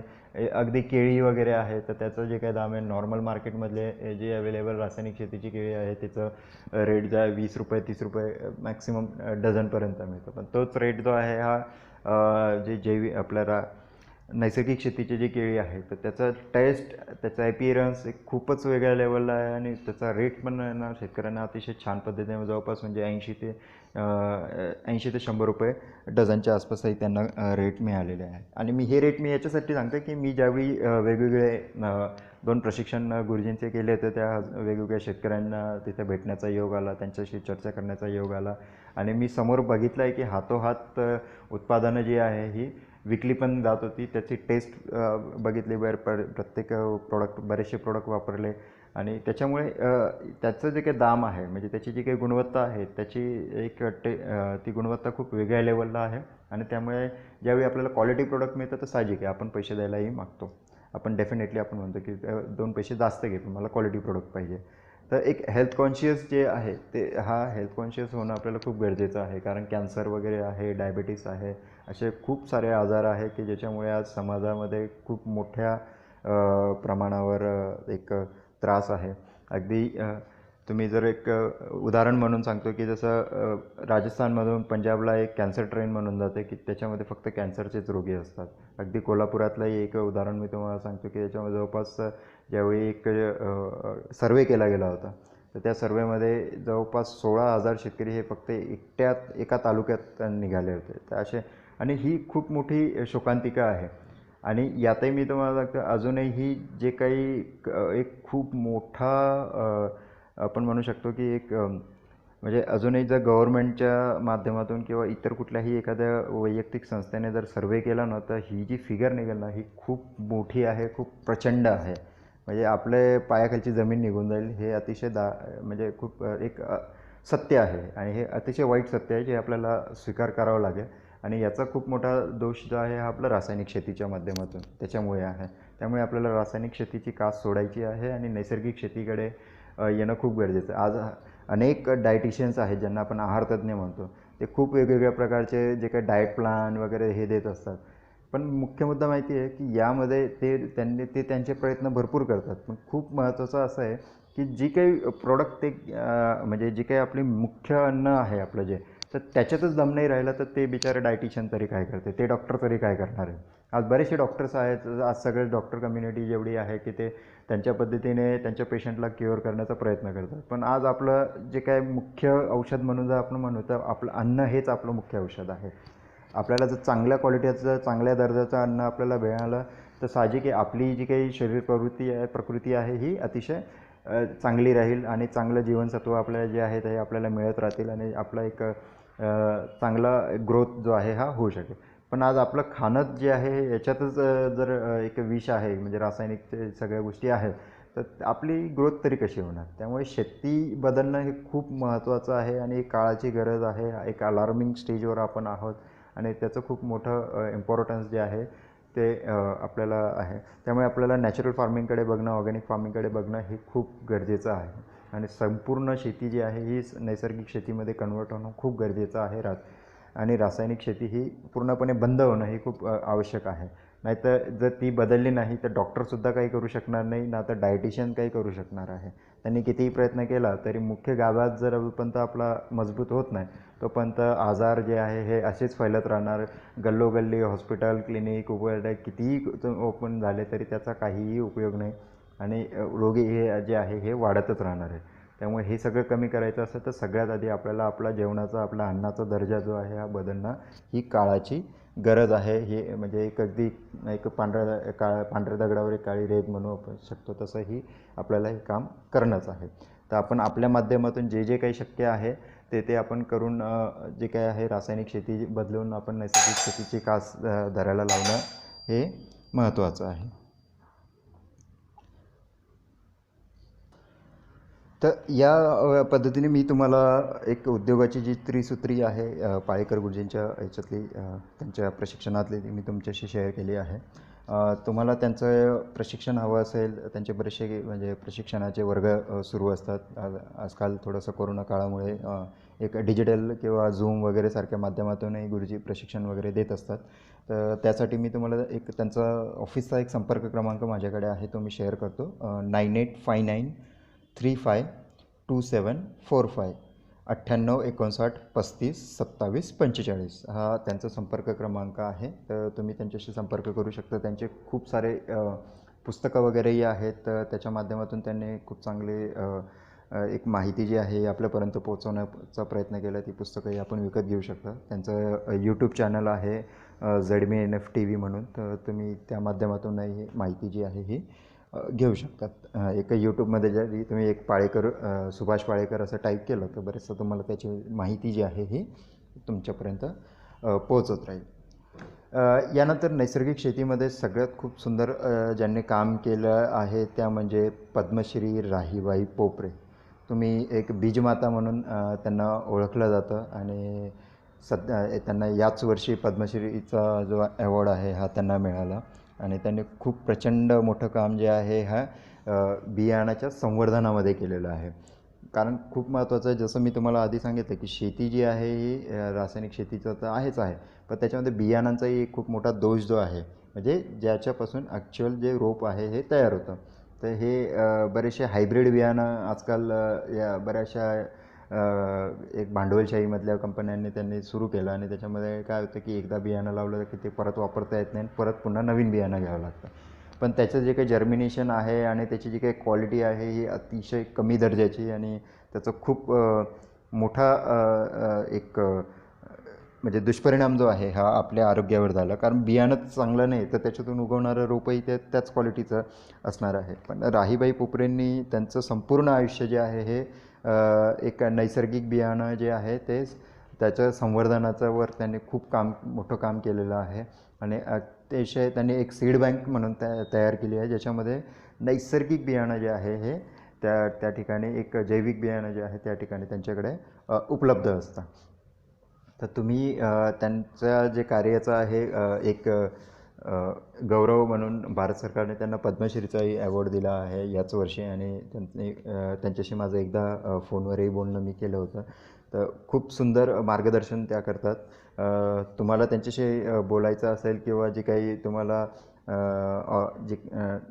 अगदी केळी वगैरे आहे तर त्याचं जे काही दाम आहे नॉर्मल मार्केटमधले जे अवेलेबल रासायनिक शेतीची केळी आहे त्याचं रेट जो आहे 20 रुपये 30 रुपये मॅक्सिमम डझनपर्यंत मिळतो. पण तोच रेट जो आहे हा जे आपल्याला नैसर्गिक शेतीची जी केळी आहे तर त्याचा टेस्ट, त्याचा ॲपिअरन्स एक खूपच वेगळ्या लेवलला आहे आणि त्याचा रेट पण ना शेतकऱ्यांना अतिशय छान पद्धतीने जवळपास म्हणजे 80 ते 100 रुपये डझनच्या आसपासही त्यांना रेट मिळालेले आहे. आणि मी रेट याच्यासाठी सांगतो की मी ज्यावेळी वेगवेगळे 2 प्रशिक्षण गुरुजींचे केले होते त्या वेगवेगळ्या शेतकऱ्यांना तिथे भेटण्याचा योग आला, त्यांच्याशी चर्चा करण्याचा योग आला आणि मी समोर बघितलं आहे की हातोहात उत्पादनं जी आहे ही विकली पण जात होती. त्याची टेस्ट बघितली, प्रत्येक बरेचसे प्रोडक्ट वापरले आणि त्याच्यामुळे त्याचं जे काही दाम आहे म्हणजे त्याची जी काही गुणवत्ता आहे त्याची ती गुणवत्ता खूप वेगळ्या लेवलला आहे. आणि त्यामुळे ज्यावेळी आपल्याला क्वालिटी प्रोडक्ट मिळतं तर साहजिक आहे आपण पैसे द्यायलाही मागतो. आपण डेफिनेटली आपण म्हणतो की 2 पैसे जास्त घेतो, मला क्वालिटी प्रोडक्ट पाहिजे. तर एक हेल्थ कॉन्शियस जे आहे ते हेल्थ कॉन्शियस होणं आपल्याला खूप गरजेचं आहे. कारण कॅन्सर वगैरे आहे, डायबिटीस आहे, असे खूप सारे आजार आहे की ज्याच्यामुळे आज समाजामध्ये खूप मोठ्या प्रमाणावर एक त्रास आहे. अगदी तुम्ही जर एक उदाहरण म्हणून सांगतो की जसं राजस्थानमधून पंजाबला एक कॅन्सर ट्रेन म्हणून जाते की त्याच्यामध्ये फक्त कॅन्सरचेच रोगी असतात. अगदी कोल्हापुरातलंही एक उदाहरण मी तुम्हाला सांगतो की त्याच्यामध्ये जवळपास ज्यावेळी एक सर्वे केला गेला होता तर त्या सर्वेमध्ये जवळपास 16,000 शेतकरी हे फक्त एका तालुक्यात निघाले होते. तर असे आणि ही खूप मोठी शोकांतिका आहे. आणि यातही मी तुम्हाला सांगतो अजूनही जे काही एक खूप मोठा आपण म्हणू शकतो की एक म्हणजे अजूनही जर गव्हर्नमेंटच्या माध्यमातून किंवा इतर कुठल्याही एखाद्या वैयक्तिक संस्थेने जर सर्वे केला ना तर ही जी फिगर निघेल ना ही खूप मोठी आहे, खूप प्रचंड आहे. म्हणजे आपले पायाखालची जमीन निघून जाईल. हे अतिशय म्हणजे खूप एक सत्य आहे आणि हे अतिशय वाईट सत्य आहे जे आपल्याला स्वीकार करावं लागेल. आणि याचा खूप मोठा दोष जो आहे हा आपला रासायनिक शेतीच्या माध्यमातून त्याच्यामुळे आहे. त्यामुळे आपल्याला रासायनिक शेतीची कास सोडायची आहे आणि नैसर्गिक शेतीकडे येणं खूप गरजेचं आहे. आज अनेक डायटिशियन्स आहेत ज्यांना आपण आहारतज्ज्ञ म्हणतो. ते खूप वेगवेगळ्या प्रकारचे जे काही डाएट प्लॅन वगैरे हे देत असतात. पण मुख्य मुद्दा माहिती आहे की यामध्ये ते त्यांचे प्रयत्न भरपूर करतात. पण खूप महत्त्वाचं असं आहे की जी काही प्रोडक्ट म्हणजे जी काही आपली मुख्य अन्न आहे आपलं जे, तर त्याच्यातच दम नाही राहिला तर ते बिचारे डायटिशियन तरी काय करते, ते डॉक्टर तरी काय करणार आहे. आज बरेचसे डॉक्टर्स आहेत, आज सगळे डॉक्टर कम्युनिटी जेवढी आहे की ते त्यांच्या पद्धतीने त्यांच्या पेशंटला क्युअर करण्याचा प्रयत्न करतात. पण आज आपलं जे काय मुख्य औषध म्हणून जर आपण म्हणू तर आपलं अन्न हेच आपलं मुख्य औषध आहे. आपल्याला जर चांगल्या क्वालिटीचं चांगल्या दर्जाचं अन्न आपल्याला मिळालं तर साहजिक आहे आपली जी काही शरीर प्रकृती आहे ही अतिशय चांगली राहील आणि चांगलं जीवनसत्व आपल्याला जे आहे ते आपल्याला मिळत राहतील आणि आपला एक चांगला ग्रोथ जो आहे हा होऊ शकेल. पण आज आपलं खाणं जे आहे याच्यातच जर एक विष आहे म्हणजे रासायनिक सगळ्या गोष्टी आहेत तर आपली ग्रोथ तरी कशी होणार. त्यामुळे शेती बदलणं हे खूप महत्त्वाचं आहे आणि काळाची गरज आहे. एक अलार्मिंग स्टेजवर आपण आहोत आणि त्याचं खूप मोठं इम्पॉर्टन्स जे आहे ते आपल्याला आहे. त्यामुळे आपल्याला नॅचरल फार्मिंगकडे बघणं, ऑर्गॅनिक फार्मिंगकडे बघणं हे खूप गरजेचं आहे आणि संपूर्ण शेती जी आहे ही नैसर्गिक शेतीमध्ये कन्वर्ट होणं खूप गरजेचं आहे. आणि रासायनिक शेती ही पूर्णपणे बंद होणं हे खूप आवश्यक आहे. नाहीतर जर ती बदलली नाही तर डॉक्टरसुद्धा काही करू शकणार नाही, ना तर डायटिशियन काही करू शकणार आहे. त्यांनी कितीही प्रयत्न केला तरी मुख्य गाभ्यात जोपर्यंत आपला मजबूत होत नाही तोपर्यंत आजार जे आहे हे असेच फैलत राहणार. गल्लोगल्ली हॉस्पिटल, क्लिनिक कितीही ओपन झाले तरी त्याचा काहीही उपयोग नाही आणि रोगी हे जे आहे हे वाढतच राहणार आहे. त्यामुळे हे सगळं कमी करायचं असेल तर सगळ्यात आधी आपल्याला आपला जेवणाचा, आपला अन्नाचा दर्जा जो आहे हा बदलणं ही काळाची गरज आहे. हे म्हणजे एक अगदी एक पांढऱ्या दगडावर एक काळी रेघ म्हणू आपण शकतो तसंही आपल्याला हे काम करणंच आहे. तर आपण आपल्या माध्यमातून जे जे काही शक्य आहे ते आपण करून जे काही आहे रासायनिक शेती बदलून आपण नैसर्गिक शेतीची कास धरायला लावणं हे महत्त्वाचं आहे. तर या पद्धतीने मी तुम्हाला एक उद्योगाची जी त्रिसूत्री आहे पाळेकर गुरुजींच्या ह्याच्यातली त्यांच्या प्रशिक्षणातली ती मी तुमच्याशी शेअर केली आहे. तुम्हाला त्यांचं प्रशिक्षण हवं असेल, त्यांचे बरेचसे म्हणजे प्रशिक्षणाचे वर्ग सुरू असतात. आजकाल थोडंसं कोरोना काळामुळे एक डिजिटल किंवा झूम वगैरे सारख्या माध्यमातूनही गुरुजी प्रशिक्षण वगैरे देत असतात. तर त्यासाठी मी तुम्हाला एक त्यांचा ऑफिसचा एक संपर्क क्रमांक माझ्याकडे आहे, तो मी शेअर करतो. 9859352745 9859352745 हा त्यांचा संपर्क क्रमांक आहे. तर तुम्ही त्यांच्याशी संपर्क करू शकता. त्यांचे खूप सारे पुस्तकं वगैरेही आहेत. तर त्याच्या माध्यमातून त्यांनी खूप चांगले एक माहिती जी आहे आपल्यापर्यंत पोहोचवण्याचा प्रयत्न केला. ती पुस्तकंही आपण विकत घेऊ शकता. त्यांचं यूट्यूब चॅनल आहे ZMNF TV म्हणून. तर तुम्ही त्या माध्यमातूनही माहिती जी आहे ही घेऊ शकतात. एक यूट्यूबमध्ये जरी तुम्ही एक पाळेकर सुभाष पाळेकर असं टाईप केलं तर बरेचसं तुम्हाला त्याची माहिती जी आहे ही तुमच्यापर्यंत पोहोचत राहील. यानंतर नैसर्गिक शेतीमध्ये सगळ्यात खूप सुंदर ज्यांनी काम केलं आहे त्या म्हणजे पद्मश्री राहीबाई पोपरे. तुम्ही एक बीजमाता म्हणून त्यांना ओळखलं जातं आणि त्यांना याच वर्षी पद्मश्रीचा जो अवॉर्ड आहे हा त्यांना मिळाला आणि त्यांनी खूप प्रचंड मोठं काम जे आहे हा बियाणाच्या संवर्धनामध्ये केलेलं आहे. कारण खूप महत्त्वाचं आहे, जसं मी तुम्हाला आधी सांगितलं की शेती जी आहे ही रासायनिक शेतीचं तर आहेच आहे, पण त्याच्यामध्ये बियाणांचाही एक खूप मोठा दोष जो आहे, म्हणजे ज्याच्यापासून ॲक्च्युअल जे रोप आहे हे तयार होतं. तर हे बरेचसे हायब्रिड बियाणं आजकाल या बऱ्याचशा एक भांडवलशाहीमधल्या कंपन्यांनी त्यांनी सुरू केलं आणि त्याच्यामध्ये काय होतं की एकदा बियाणं लावलं की ते परत वापरता येत नाही, परत पुन्हा नवीन बियाणं घ्यावं लागतं. पण त्याचं जे काही जर्मिनेशन आहे आणि त्याची जी काही क्वालिटी आहे ही अतिशय कमी दर्जाची आणि त्याचं खूप मोठा एक म्हणजे दुष्परिणाम जो आहे हा आपल्या आरोग्यावर झाला. कारण बियाणंच चांगलं नाही तर त्याच्यातून उगवणारं रोपही त्याच क्वालिटीचं असणार आहे. पण राहीबाई पोपरेंनी त्यांचं संपूर्ण आयुष्य जे आहे हे एक नैसर्गिक बियाणं जे आहे ते त्याच्या संवर्धनाचं वर त्यांनी खूप मोठं काम केलेलं आहे आणि अतिशय त्यांनी एक सीड बँक म्हणून तयार केली आहे, ज्याच्यामध्ये नैसर्गिक बियाणं जे आहे हे त्या ठिकाणी एक जैविक बियाणं जे आहे त्या ठिकाणी त्यांच्याकडे उपलब्ध असतं. तर तुम्ही त्यांचं जे कार्याचं आहे एक गौरव म्हणून भारत सरकारने त्यांना पद्मश्रीचाही अवॉर्ड दिला आहे याच वर्षी आणि त्यांच्याशी माझं एकदा फोनवरही बोलणं मी केलं होतं. तर खूप सुंदर मार्गदर्शन त्या करतात. तुम्हाला त्यांच्याशी बोलायचं असेल किंवा जे काही तुम्हाला जे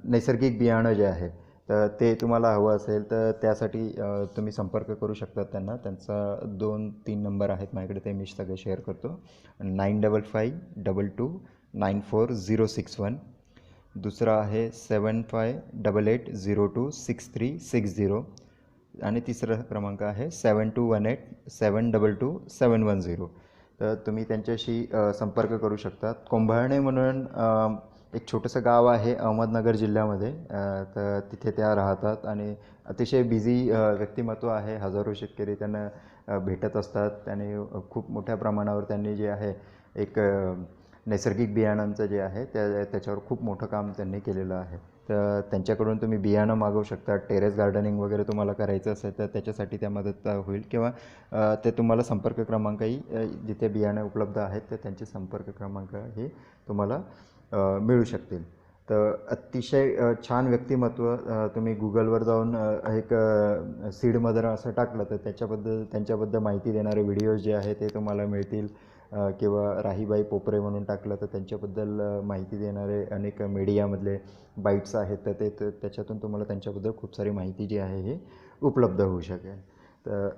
नैसर्गिक बियाणं जे आहे तर ते तुम्हाला हवं असेल तर त्यासाठी तुम्ही संपर्क करू शकता त्यांना. त्यांचा 2-3 नंबर आहेत माझ्याकडे, ते मी सगळे शेअर करतो. 9552294061. दुसरा आहे 7588026360 आणि तिसरा क्रमांक आहे 7218722710. तर तुम्ही त्यांच्याशी संपर्क करू शकता. कोंभाळणे म्हणून एक छोटंसं गाव आहे अहमदनगर जिल्ह्यामध्ये. तर तिथे त्या राहतात आणि अतिशय बिझी व्यक्तिमत्व आहे. हजारो शेतकरी त्यांना भेटत असतात आणि खूप मोठ्या प्रमाणावर त्यांनी जे आहे एक नैसर्गिक बियाणांचं जे आहे त्याच्यावर खूप मोठं काम त्यांनी केलेलं आहे. तर त्यांच्याकडून तुम्ही बियाणं मागवू शकता. टेरेस गार्डनिंग वगैरे तुम्हाला करायचं असेल तर त्याच्यासाठी त्या मदत होईल किंवा ते तुम्हाला संपर्क क्रमांकही जिथे बियाणं उपलब्ध आहेत तर त्यांचे संपर्क क्रमांक हे तुम्हाला मिळू शकतील. तर अतिशय छान व्यक्तिमत्व. तुम्ही गुगलवर जाऊन एक सीड मदर असं टाकलं तर त्यांच्याबद्दल माहिती देणारे व्हिडिओज जे आहे ते तुम्हाला मिळतील. किंवा राहीबाई पोपरे म्हणून टाकलं तर त्यांच्याबद्दल माहिती देणारे अनेक मीडियामधले बाईट्स आहेत, तर त्याच्यातून तुम्हाला त्यांच्याबद्दल खूप सारी माहिती जी आहे हे उपलब्ध होऊ शकेल. तर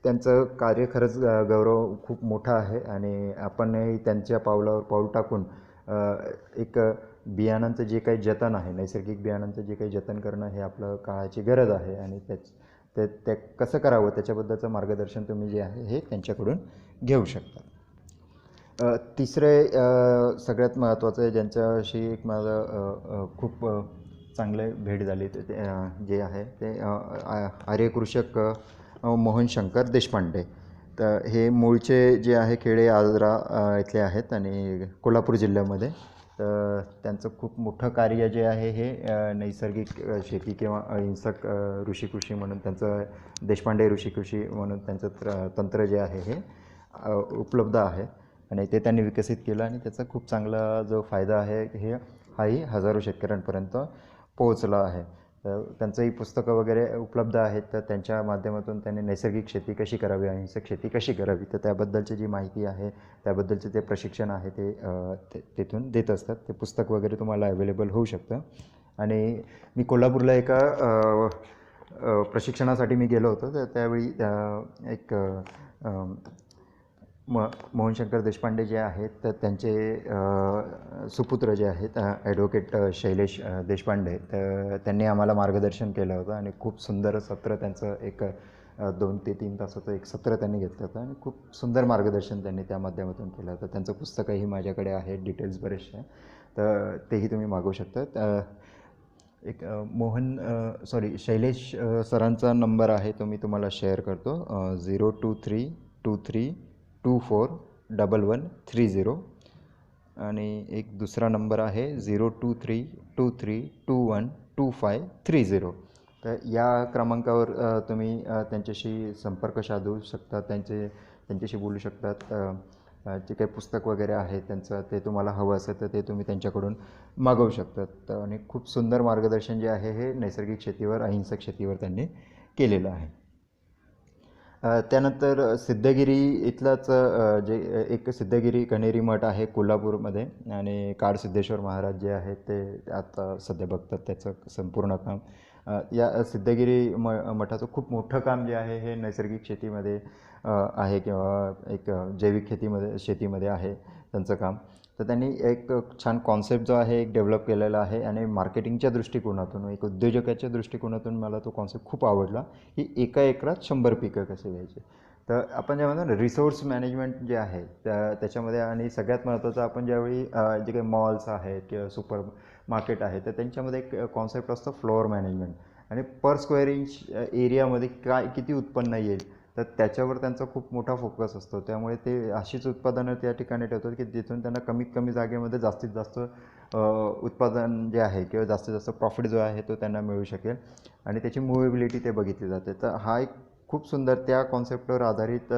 त्यांचं कार्य खरंच गौरव खूप मोठा आहे आणि आपणही त्यांच्या पावलावर पाऊल टाकून एक बियाणांचं जे काही जतन आहे, नैसर्गिक बियाणांचं जे काही जतन करणं हे आपलं काळाची गरज आहे आणि ते कसं करावं त्याच्याबद्दलचं मार्गदर्शन तुम्ही जे आहे हे त्यांच्याकडून घेऊ शकता. तिसरे सगळ्यात महत्त्वाचं आहे, ज्यांच्याशी एक माझं खूप चांगले भेट झाली ते जे आहे ते आर्यकृषक मोहन शंकर देशपांडे. तर हे मूळचे जे आहे खेडे आजरा इथले आहेत आणि कोल्हापूर जिल्ह्यामध्ये. तर त्यांचं खूप मोठं कार्य जे आहे हे नैसर्गिक शेती किंवा अहिंसक ऋषिकृषी म्हणून त्यांचं देशपांडे ऋषिकृषी म्हणून त्यांचं तंत्र जे आहे हे उपलब्ध आहे आणि ते त्यांनी विकसित केलं आणि त्याचा खूप चांगला जो फायदा आहे हे हाही हजारो शेतकऱ्यांपर्यंत पोहोचला आहे. त्यांचंही पुस्तकं वगैरे उपलब्ध आहेत, तर त्यांच्या माध्यमातून त्यांनी नैसर्गिक शेती कशी करावी, अहिंसक शेती कशी करावी, तर त्याबद्दलची जी माहिती आहे त्याबद्दलचे ते प्रशिक्षण आहे ते तिथून देत असतात. ते पुस्तक वगैरे तुम्हाला अवेलेबल होऊ शकतं. आणि मी कोल्हापूरला एका प्रशिक्षणासाठी मी गेलो होतो, तर त्यावेळी एक मोहनशंकर देशपांडे जे आहेत तर त्यांचे सुपुत्र जे आहेत ॲडव्होकेट शैलेश देशपांडे, तर त्यांनी आम्हाला मार्गदर्शन केलं होतं आणि खूप सुंदर सत्र त्यांचं एक 2 ते 3 तासाचं एक सत्र त्यांनी घेतलं होतं आणि खूप सुंदर मार्गदर्शन त्यांनी त्या माध्यमातून केलं होतं. त्यांचं पुस्तकही माझ्याकडे आहे, डिटेल्स बरेचसे, तर तेही तुम्ही मागवू शकता. एक शैलेश सरांचा नंबर आहे तो मी तुम्हाला शेअर करतो. 02323241130 आणि एक दुसरा नंबर आहे 02323212530. तर या क्रमांकावर तुम्ही त्यांच्याशी संपर्क साधू शकता, त्यांच्याशी बोलू शकतात. जे काही पुस्तक वगैरे आहे त्यांचं ते तुम्हाला हवं असेल तर ते तुम्ही त्यांच्याकडून मागवू शकतात. आणि खूप सुंदर मार्गदर्शन जे आहे हे नैसर्गिक शेतीवर, अहिंसक शेतीवर त्यांनी केलेलं आहे. त्यानंतर सिद्धगिरी इथलाच जे एक सिद्धगिरी कण्हेरी मठ आहे कोल्हापूरमध्ये आणि काडसिद्धेश्वर महाराज जे आहेत ते आता सध्या बघतात त्याचं संपूर्ण काम. या सिद्धगिरी मठाचं खूप मोठं काम जे आहे हे नैसर्गिक शेतीमध्ये आहे किंवा एक जैविक शेतीमध्ये आहे त्यांचं काम. तर त्यांनी एक छान कॉन्सेप्ट जो आहे एक डेव्हलप केलेला आहे आणि मार्केटिंगच्या दृष्टिकोनातून, एक उद्योजकाच्या दृष्टिकोनातून मला तो कॉन्सेप्ट खूप आवडला की एका एकरात 100 पिकं कसे घ्यायचे. तर आपण जे म्हणतो ना रिसोर्स मॅनेजमेंट जे आहे त्याच्यामध्ये, आणि सगळ्यात महत्त्वाचं आपण ज्यावेळी जे काही मॉल्स आहेत किंवा सुपर मार्केट आहे तर त्यांच्यामध्ये एक कॉन्सेप्ट असतो फ्लोअर मॅनेजमेंट आणि पर स्क्वेअर इंच एरियामध्ये किती उत्पन्न येईल तर त्याच्यावर त्यांचा खूप मोठा फोकस असतो. त्यामुळे ते अशीच उत्पादनं त्या ठिकाणी ठेवतात की जिथून त्यांना कमीत कमी जागेमध्ये जास्तीत जास्त उत्पादन जे आहे किंवा जास्तीत जास्त प्रॉफिट जो आहे तो त्यांना मिळू शकेल आणि त्याची मुव्हेबिलिटी ते बघितली जाते. तर हा एक खूप सुंदर त्या कॉन्सेप्टवर आधारित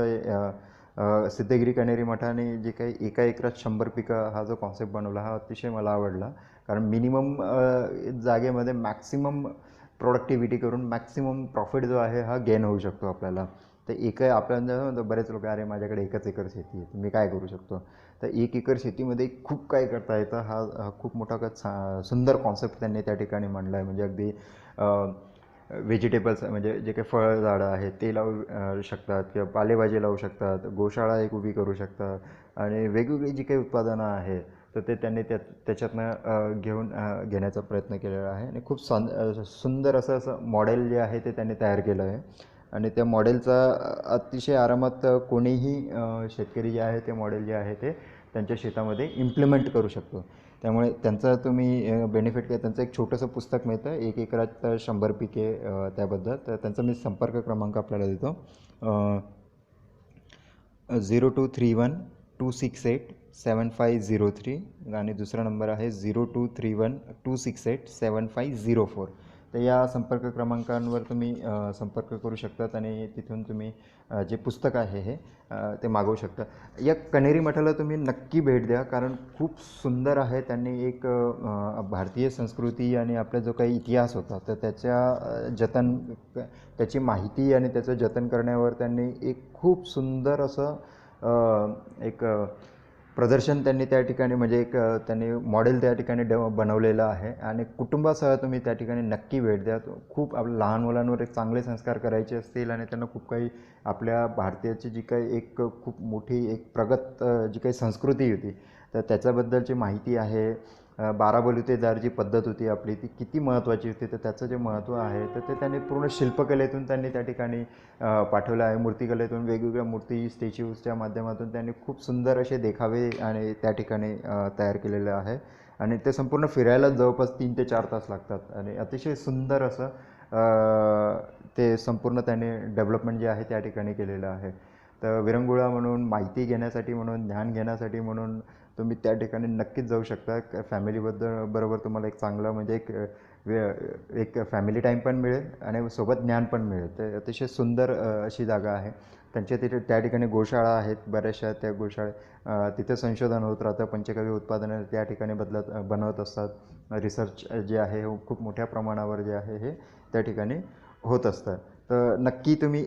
सिद्धगिरी कण्हेरी मठाने जे काही एका एकरात 100 पिकं हा जो कॉन्सेप्ट बनवला हा अतिशय मला आवडला. कारण मिनिमम जागेमध्ये मॅक्सिमम प्रोडक्टिव्हिटी करून मॅक्सिमम प्रॉफिट जो आहे हा गेन होऊ शकतो आपल्याला. तर आपल्याला बरेच लोक अरे माझ्याकडे 1 एकर शेती आहे मी काय करू शकतो, तर 1 एकर शेतीमध्ये खूप काय करता येतं. हा खूप मोठा सुंदर कॉन्सेप्ट त्यांनी त्या ठिकाणी मांडला आहे. म्हणजे अगदी व्हेजिटेबल्स म्हणजे जे काही फळझाडं आहेत ते लावू शकतात किंवा पालेभाजी लावू शकतात, गोशाळा एक उभी करू शकतात आणि वेगवेगळी जी काही उत्पादनं आहे तर ते त्यांनी त्याच्यातनं घेण्याचा प्रयत्न केलेला आहे आणि खूप सुंदर असं मॉडेल जे आहे ते त्यांनी तयार केलं आहे आणि त्या मॉडेलचा अतिशय आरामात कोणीही शेतकरी जे आहे ते मॉडेल जे आहे ते त्यांच्या शेतामध्ये इम्प्लिमेंट करू शकतो. त्यामुळे त्यांचा तुम्ही बेनिफिट काय, त्यांचं एक छोटंसं पुस्तक मिळतं 1 एकरात 100 पिके त्याबद्दल. तर त्यांचा मी संपर्क क्रमांक आपल्याला देतो 0231268750 आणि दुसरा नंबर आहे 0231268750. तर या संपर्क क्रमांकांवर तुम्ही संपर्क करू शकतात आणि तिथून तुम्ही जे पुस्तक आहे हे ते मागवू शकता. या कण्हेरी मठाला तुम्ही नक्की भेट द्या कारण खूप सुंदर आहे. त्यांनी एक भारतीय संस्कृती आणि आपला जो काही इतिहास होता तर त्याची माहिती आणि त्याचं जतन करण्यावर त्यांनी एक खूप सुंदर असं एक प्रदर्शन त्यांनी त्या ठिकाणी म्हणजे एक त्यांनी मॉडेल त्या ठिकाणी बनवलेलं आहे आणि कुटुंबासह तुम्ही त्या ठिकाणी नक्की भेट द्या. खूप आपल्या लहान मुलांवर एक चांगले संस्कार करायचे असतील आणि त्यांना खूप काही आपल्या भारतीयाची जी काही एक खूप मोठी एक प्रगत जी काही संस्कृती होती तर त्याच्याबद्दलची माहिती आहे. 12 बलुतेदार जी पद्धत होती आपली ती किती महत्त्वाची होती तर त्याचं जे महत्त्व आहे तर ते त्यांनी पूर्ण शिल्पकलेतून त्यांनी त्या ठिकाणी पाठवलं आहे. मूर्तिकलेतून वेगवेगळ्या मूर्ती स्टॅच्यूजच्या माध्यमातून त्यांनी खूप सुंदर असे देखावे आणि त्या ठिकाणी तयार केलेले आहे आणि ते संपूर्ण फिरायला जवळपास 3 ते 4 तास लागतात आणि अतिशय सुंदर असं ते संपूर्ण त्याने डेव्हलपमेंट जे आहे त्या ठिकाणी केलेलं आहे. तर विरंगुळा म्हणून माहिती घेण्यासाठी म्हणून ज्ञान घेण्यासाठी म्हणून तुम्ही त्या ठिकाणी नक्कीच जाऊ शकता. बरोबर तुम्हाला एक चांगलं म्हणजे एक फॅमिली टाईम पण मिळेल आणि सोबत ज्ञान पण मिळेल. तर अतिशय सुंदर अशी जागा आहे. त्यांच्या तिथे त्या ठिकाणी गोशाळा आहेत बऱ्याचशा. त्या तिथे संशोधन होत राहतं. पंचगव्य उत्पादनं त्या ठिकाणी बनवत असतात. रिसर्च जे आहे खूप मोठ्या प्रमाणावर जे आहे हे त्या ठिकाणी होत असतं. तर नक्की तुम्ही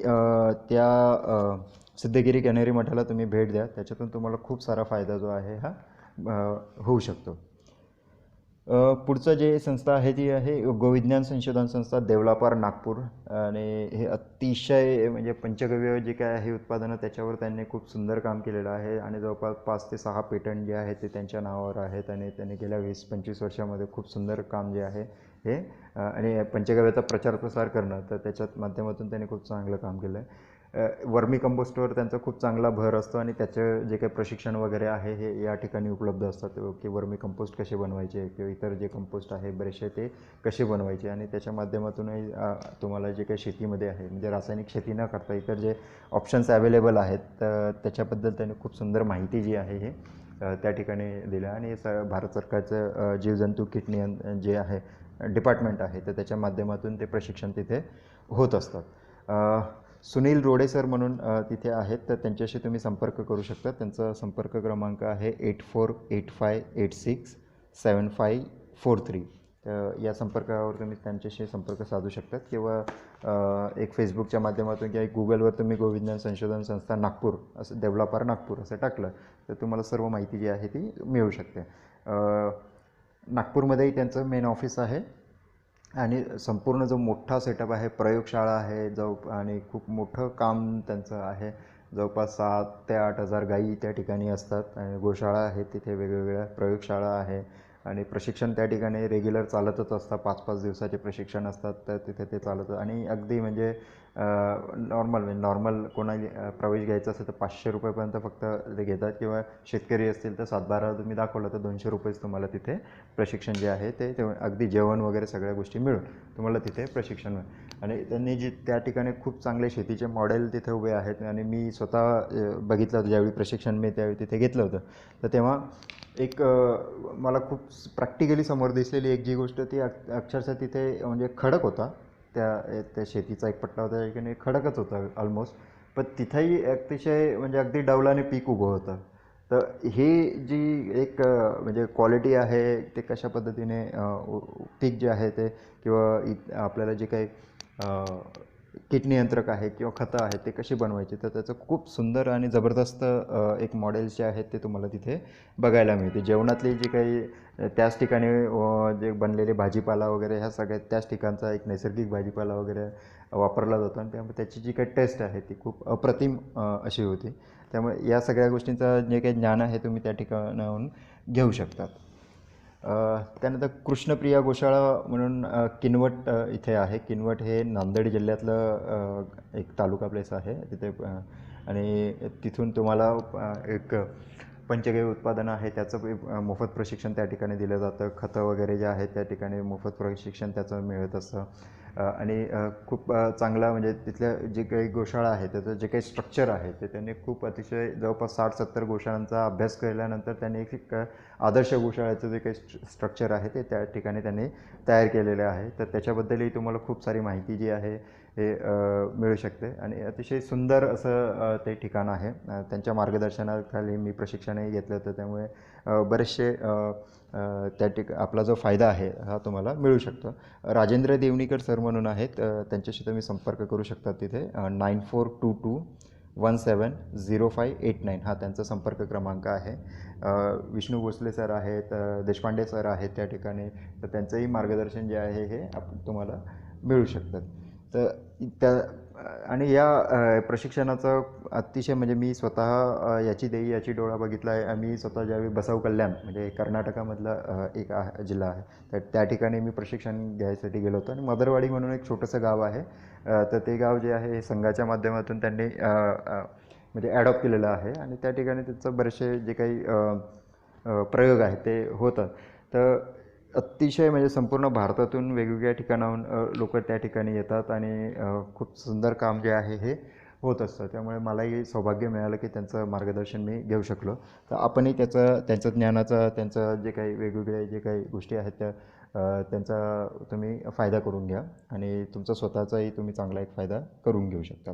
सिद्धगिरी कन्हेरी मठाला तुम्ही भेट द्या. त्याच्यातून तुम्हाला खूप सारा फायदा जो आहे हा होऊ शकतो. पुढचं जे संस्था आहे ती आहे गोविज्ञान संशोधन संस्था देवलापार नागपूर आणि हे अतिशय म्हणजे पंचगव्य जे काय आहे उत्पादनं त्याच्यावर त्यांनी खूप सुंदर काम केलेलं आहे आणि जवळपास 5 ते 6 पेटंट जे आहेत ते त्यांच्या नावावर आहेत आणि त्यांनी गेल्या 20-25 वर्षामध्ये खूप सुंदर काम जे आहे हे आणि पंचगव्याचा प्रचार प्रसार करणं तर त्याच्यात माध्यमातून त्यांनी खूप चांगलं काम केलं आहे. वर्मी कंपोस्टवर त्यांचा खूप चांगला भर असतो आणि त्याचं जे काही प्रशिक्षण वगैरे आहे हे या ठिकाणी उपलब्ध असतात की वर्मी कंपोस्ट कसे बनवायचे किंवा इतर जे कंपोस्ट आहे बरेचसे ते कसे बनवायचे आणि त्याच्या माध्यमातूनही तुम्हाला जे काही शेतीमध्ये आहे म्हणजे रासायनिक शेती न करता इतर जे ऑप्शन्स अवेलेबल आहेत तर त्याच्याबद्दल त्यांनी खूप सुंदर माहिती जी आहे हे त्या ठिकाणी दिलं आणि भारत सरकारचं जीवजंतू कीट जे आहे डिपार्टमेंट आहे तर त्याच्या माध्यमातून ते प्रशिक्षण तिथे होत असतात. सुनील रोडे सर म्हणून तिथे आहेत तर त्यांच्याशी तुम्ही संपर्क करू शकता. त्यांचा संपर्क क्रमांक आहे 8485867543. तर या संपर्कावर तुम्ही त्यांच्याशी संपर्क साधू शकतात किंवा एक फेसबुकच्या माध्यमातून किंवा गुगलवर तुम्ही गोविज्ञान संशोधन संस्था नागपूर असं डेव्हलपर नागपूर असं टाकलं तर तुम्हाला सर्व माहिती जी आहे ती मिळू शकते. नागपूरमध्येही त्यांचं मेन ऑफिस आहे आणि संपूर्ण जो मोठा सेटअप आहे प्रयोगशाळा आहे आणि खूप मोठं काम त्यांचं आहे. जवळपास 7 ते 8 हजार गायी त्या ठिकाणी असतात आणि गोशाळा आहे तिथे वेगवेगळ्या प्रयोगशाळा आहे आणि प्रशिक्षण त्या ठिकाणी रेग्युलर चालतच असतात. 5-5 दिवसाचे प्रशिक्षण असतात तर तिथे ते चालतं आणि अगदी म्हणजे नॉर्मल कोणाला प्रवेश घ्यायचा असेल तर 500 रुपयेपर्यंत फक्त ते घेतात किंवा शेतकरी असतील तर 7-12 तुम्ही दाखवलं तर 200 रुपयेच तुम्हाला तिथे प्रशिक्षण जे आहे ते अगदी जेवण वगैरे सगळ्या गोष्टी मिळून तुम्हाला तिथे प्रशिक्षण आणि त्यांनी त्या ठिकाणी खूप चांगले शेतीचे मॉडेल तिथे उभे आहेत आणि मी स्वतः बघितलं होतं ज्यावेळी प्रशिक्षण मी त्यावेळी तिथे घेतलं होतं तर तेव्हा एक मला खूप प्रॅक्टिकली समोर दिसलेली एक जी गोष्ट ती अक्षरशः तिथे म्हणजे खडक होता. त्या शेतीचा एक पट्टा होता त्या ठिकाणी खडकच होता ऑलमोस्ट पण तिथेही अतिशय म्हणजे अगदी डौलाने पीक उभं होतं. तर ही जी एक म्हणजे क्वालिटी आहे ते कशा पद्धतीने पीक जे आहे ते किंवा आपल्याला जे काही कीड नियंत्रक आहे किंवा खतं आहेत ते कशी बनवायची तर त्याचं खूप सुंदर आणि जबरदस्त एक मॉडेल्स जे आहेत ते तुम्हाला तिथे बघायला मिळते. जेवणातली जी काही त्याच ठिकाणी जे बनलेले भाजीपाला वगैरे ह्या सगळ्या त्याच ठिकाणचा एक नैसर्गिक भाजीपाला वगैरे वापरला जातो आणि त्यामुळे त्याची जी काही टेस्ट आहे ती खूप अप्रतिम अशी होती. त्यामुळे या सगळ्या गोष्टींचं जे काही ज्ञान आहे तुम्ही त्या ठिकाणाहून घेऊ शकतात. त्यानंतर कृष्णप्रिया गोशाळा म्हणून किनवट इथे आहे. किनवट हे नांदेड जिल्ह्यातलं एक तालुका प्लेस आहे तिथे आणि तिथून तुम्हाला एक पंचगव्य उत्पादनं आहे त्याचं मोफत प्रशिक्षण त्या ठिकाणी दिलं जातं. खतं वगैरे जे आहेत त्या ठिकाणी मोफत प्रशिक्षण त्याचं मिळत असतं आणि खूप चांगला म्हणजे तिथल्या जे काही गोशाळा आहे त्याचं जे काही स्ट्रक्चर आहे ते त्यांनी खूप अतिशय जवळपास 60-70 गोशाळांचा अभ्यास केल्यानंतर त्यांनी एक आदर्श गोशाळेचं जे काही स्ट्रक्चर आहे ते त्या ठिकाणी त्यांनी तयार केलेलं आहे. तर त्याच्याबद्दलही तुम्हाला खूप सारी माहिती जी आहे हे मिळू शकते आणि अतिशय सुंदर असं ते ठिकाण आहे. त्यांच्या मार्गदर्शनाखाली मी प्रशिक्षणही घेतलं होतं त्यामुळे बरेचसे आपला जो फायदा आहे हा तुम्हाला मिळू शकतो. राजेंद्र देवणीकर सर म्हणून आहेत त्यांच्याशी तुम्ही संपर्क करू शकता तिथे 9422 170589 हा त्यांचा संपर्क क्रमांक आहे. विष्णू भोसले सर आहेत, देशपांडे सर आहेत त्या ठिकाणी, तर त्यांचंही मार्गदर्शन जे आहे हे तुम्हाला मिळू शकतात. तर त्या आणि या प्रशिक्षणाचं अतिशय म्हणजे मी स्वतः याची डोळा बघितला आहे. आम्ही स्वतः ज्यावेळी बसव कल्याण म्हणजे कर्नाटकामधला एक जिल्हा आहे, तर त्या ठिकाणी मी प्रशिक्षण घ्यायसाठी गेलो होतो. आणि मदरवाडी म्हणून एक छोटंसं गाव आहे, तर ते गाव जे आहे हे संघाच्या माध्यमातून त्यांनी म्हणजे ॲडॉप्ट केलेलं आहे. आणि त्या ठिकाणी त्याचं बरेचसे जे काही प्रयोग आहेत ते होतात. तर अतिशय म्हणजे संपूर्ण भारतातून वेगवेगळ्या ठिकाणाहून लोक त्या ठिकाणी येतात आणि खूप सुंदर काम जे आहे हे होत असतं. त्यामुळे मलाही सौभाग्य मिळालं की त्यांचं मार्गदर्शन मी घेऊ शकलो. तर आपणही त्यांचं ज्ञानाचा, त्यांचं जे काही वेगवेगळे जे काही गोष्टी आहेत त्या त्यांचा तुम्ही फायदा करून घ्या आणि तुमचा स्वतःचाही तुम्ही चांगला एक फायदा करून घेऊ शकता.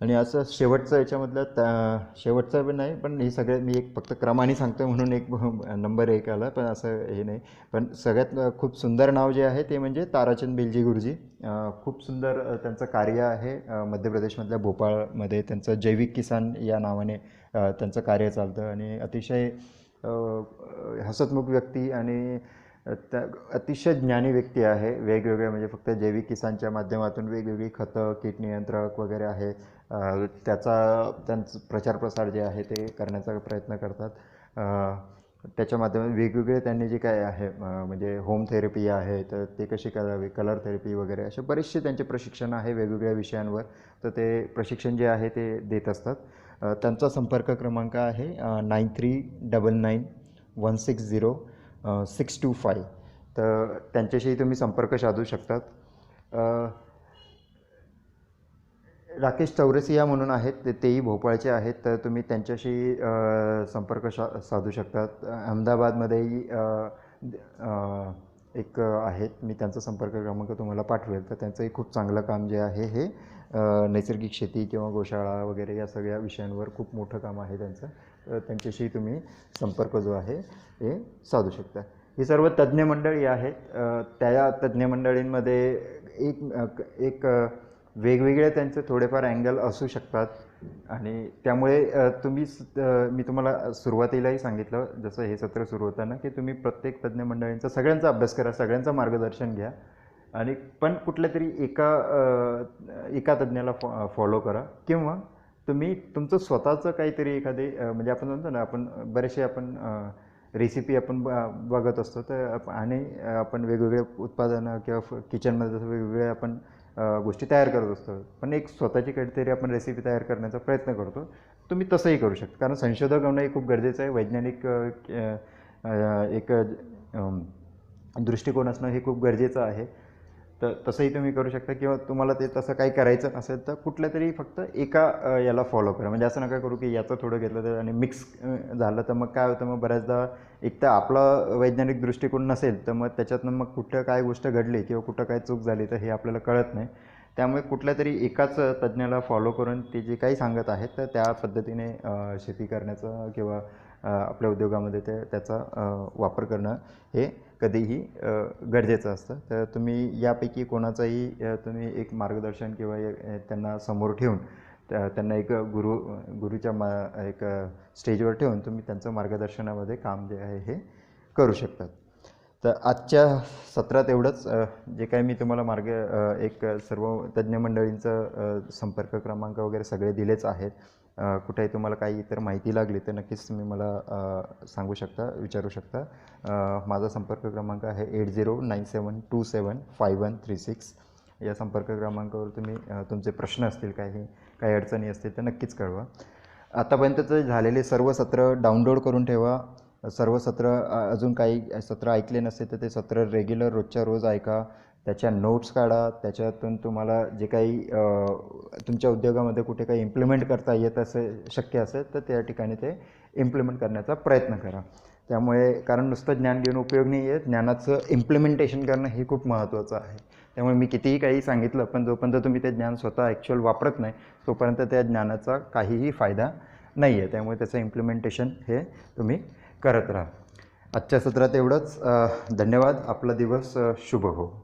आणि असं शेवटचं याच्यामधलं शेवटचं पण नाही, पण हे सगळे मी एक फक्त क्रमाने सांगतो म्हणून एक नंबर 1 आला, पण असं हे नाही. पण सगळ्यात खूप सुंदर नाव जे आहे ते म्हणजे ताराचंद बेलजी गुरुजी. खूप सुंदर त्यांचं कार्य आहे. मध्य प्रदेशमधल्या भोपाळमध्ये त्यांचं जैविक किसान या नावाने त्यांचं कार्य चालतं. आणि अतिशय हसतमुख व्यक्ती आणि त्या अतिशय ज्ञानी व्यक्ती आहे. वेगवेगळे म्हणजे फक्त जैविक किसानच्या माध्यमातून वेगवेगळी खतं, कीड नियंत्रक वगैरे आहे, त्यांचं प्रचार प्रसार जे आहे ते करण्याचा प्रयत्न करतात. त्याच्या माध्यमातून वेगवेगळे त्यांनी जे काय आहे म्हणजे होम थेरपी आहे, तर ते कशी करावी, कलर थेरपी वगैरे असे बरेचसे त्यांचे प्रशिक्षण आहे वेगवेगळ्या विषयांवर. तर ते प्रशिक्षण जे आहे ते देत असतात. त्यांचा संपर्क क्रमांक आहे 9399160625. तर त्यांच्याशी तुम्ही संपर्क साधू शकतात. राकेश चौरसिया म्हणून आहेत, तेही भोपाळचे आहेत, तर तुम्ही त्यांच्याशी संपर्क साधू शकतात. अहमदाबादमध्येही एक आहेत, मी त्यांचा संपर्क क्रमांक तुम्हाला पाठवेल. तर त्यांचंही खूप चांगलं काम जे आहे हे नैसर्गिक शेती किंवा गोशाळा वगैरे या सगळ्या विषयांवर खूप मोठं काम आहे त्यांचं. तर त्यांच्याशी तुम्ही संपर्क जो आहे हे साधू शकता. ही सर्व तज्ज्ञ मंडळी आहेत. त्या तज्ज्ञ मंडळींमध्ये एक वेगवेगळे त्यांचे थोडेफार अँगल असू शकतात. आणि त्यामुळे मी तुम्हाला सुरुवातीलाही सांगितलं, जसं हे सत्र सुरू होताना, की तुम्ही प्रत्येक तज्ज्ञ मंडळींचा सगळ्यांचा अभ्यास करा, सगळ्यांचं मार्गदर्शन घ्या. आणि पण कुठल्या तरी एका तज्ज्ञाला फॉलो करा, किंवा तुम्ही तुमचं स्वतःचं काहीतरी एखादे म्हणजे आपण म्हणतो ना, आपण बरेचसे रेसिपी आपण बघत असतो, तर आणि आपण वेगवेगळे उत्पादनं किंवा किचनमध्ये जसं वेगवेगळे आपण गोष्टी तयार करत असतो, पण एक स्वतःची काहीतरी आपण रेसिपी तयार करण्याचा प्रयत्न करतो. तुम्ही तसंही करू शकता, कारण संशोधक होणं हे खूप गरजेचं आहे. वैज्ञानिक एक दृष्टिकोन असणं हे खूप गरजेचं आहे. तर तसंही तुम्ही करू शकता, किंवा तुम्हाला ते तसं काही करायचं नसेल तर कुठल्या तरी फक्त एका याला फॉलो करा. म्हणजे असं नका करू की याचं थोडं घेतलं तर आणि मिक्स झालं, तर मग काय होतं, मग बऱ्याचदा एक तर आपला वैज्ञानिक दृष्टिकोन नसेल, तर मग त्याच्यातनं मग कुठं काय गोष्ट घडली किंवा कुठं काय चूक झाली तर हे आपल्याला कळत नाही. त्यामुळे कुठल्या तरी एकाच तज्ज्ञाला फॉलो करून ते जे काही सांगत आहेत तर त्या पद्धतीने शेती करण्याचं किंवा आपल्या उद्योगामध्ये त्याचा वापर करणं हे कधीही गरजेचं असतं. तर तुम्ही यापैकी कोणाचंही तुम्ही एक मार्गदर्शन किंवा त्यांना समोर ठेवून त्यांना एक गुरुच्या एक स्टेजवर ठेवून तुम्ही त्यांचं मार्गदर्शनामध्ये काम जे आहे हे करू शकतात. तर आजच्या सत्रात एवढंच. जे काही मी तुम्हाला एक सर्व तज्ज्ञ मंडळींचं संपर्क क्रमांक वगैरे सगळे दिलेच आहेत. कुठेही तुम्हाला काही इतर माहिती लागली तर नक्कीच तुम्ही मला सांगू शकता, विचारू शकता. माझा संपर्क क्रमांक आहे 8097275136. या संपर्क क्रमांकावर तुम्ही तुमचे प्रश्न असतील, काही अडचणी असतील तर नक्कीच कळवा. आतापर्यंतचे झालेले सर्व सत्र डाउनलोड करून ठेवा. सर्व सत्र अजून काही सत्र ऐकले नसते तर ते सत्र रेग्युलर रोजच्या रोज ऐका. त्याच्या नोट्स काढा. त्याच्यातून तुम्हाला जे काही तुमच्या उद्योगामध्ये कुठे काही इम्प्लिमेंट करता येत शक्य असेल तर त्या ठिकाणी ते इम्प्लिमेंट करण्याचा प्रयत्न करा. त्यामुळे कारण नुसतं ज्ञान घेऊन उपयोग नाही आहे, ज्ञानाचं इम्प्लिमेंटेशन करणं हे खूप महत्त्वाचं आहे. त्यामुळे मी कितीही काही सांगितलं, पण जोपर्यंत तुम्ही ते ज्ञान स्वतः ॲक्च्युअल वापरत नाही तोपर्यंत त्या ज्ञानाचा काहीही फायदा नाही आहे. त्यामुळे त्याचं इम्प्लिमेंटेशन हे तुम्ही करत राहा. आजच्या सत्रात एवढंच. धन्यवाद. आपला दिवस शुभ हो.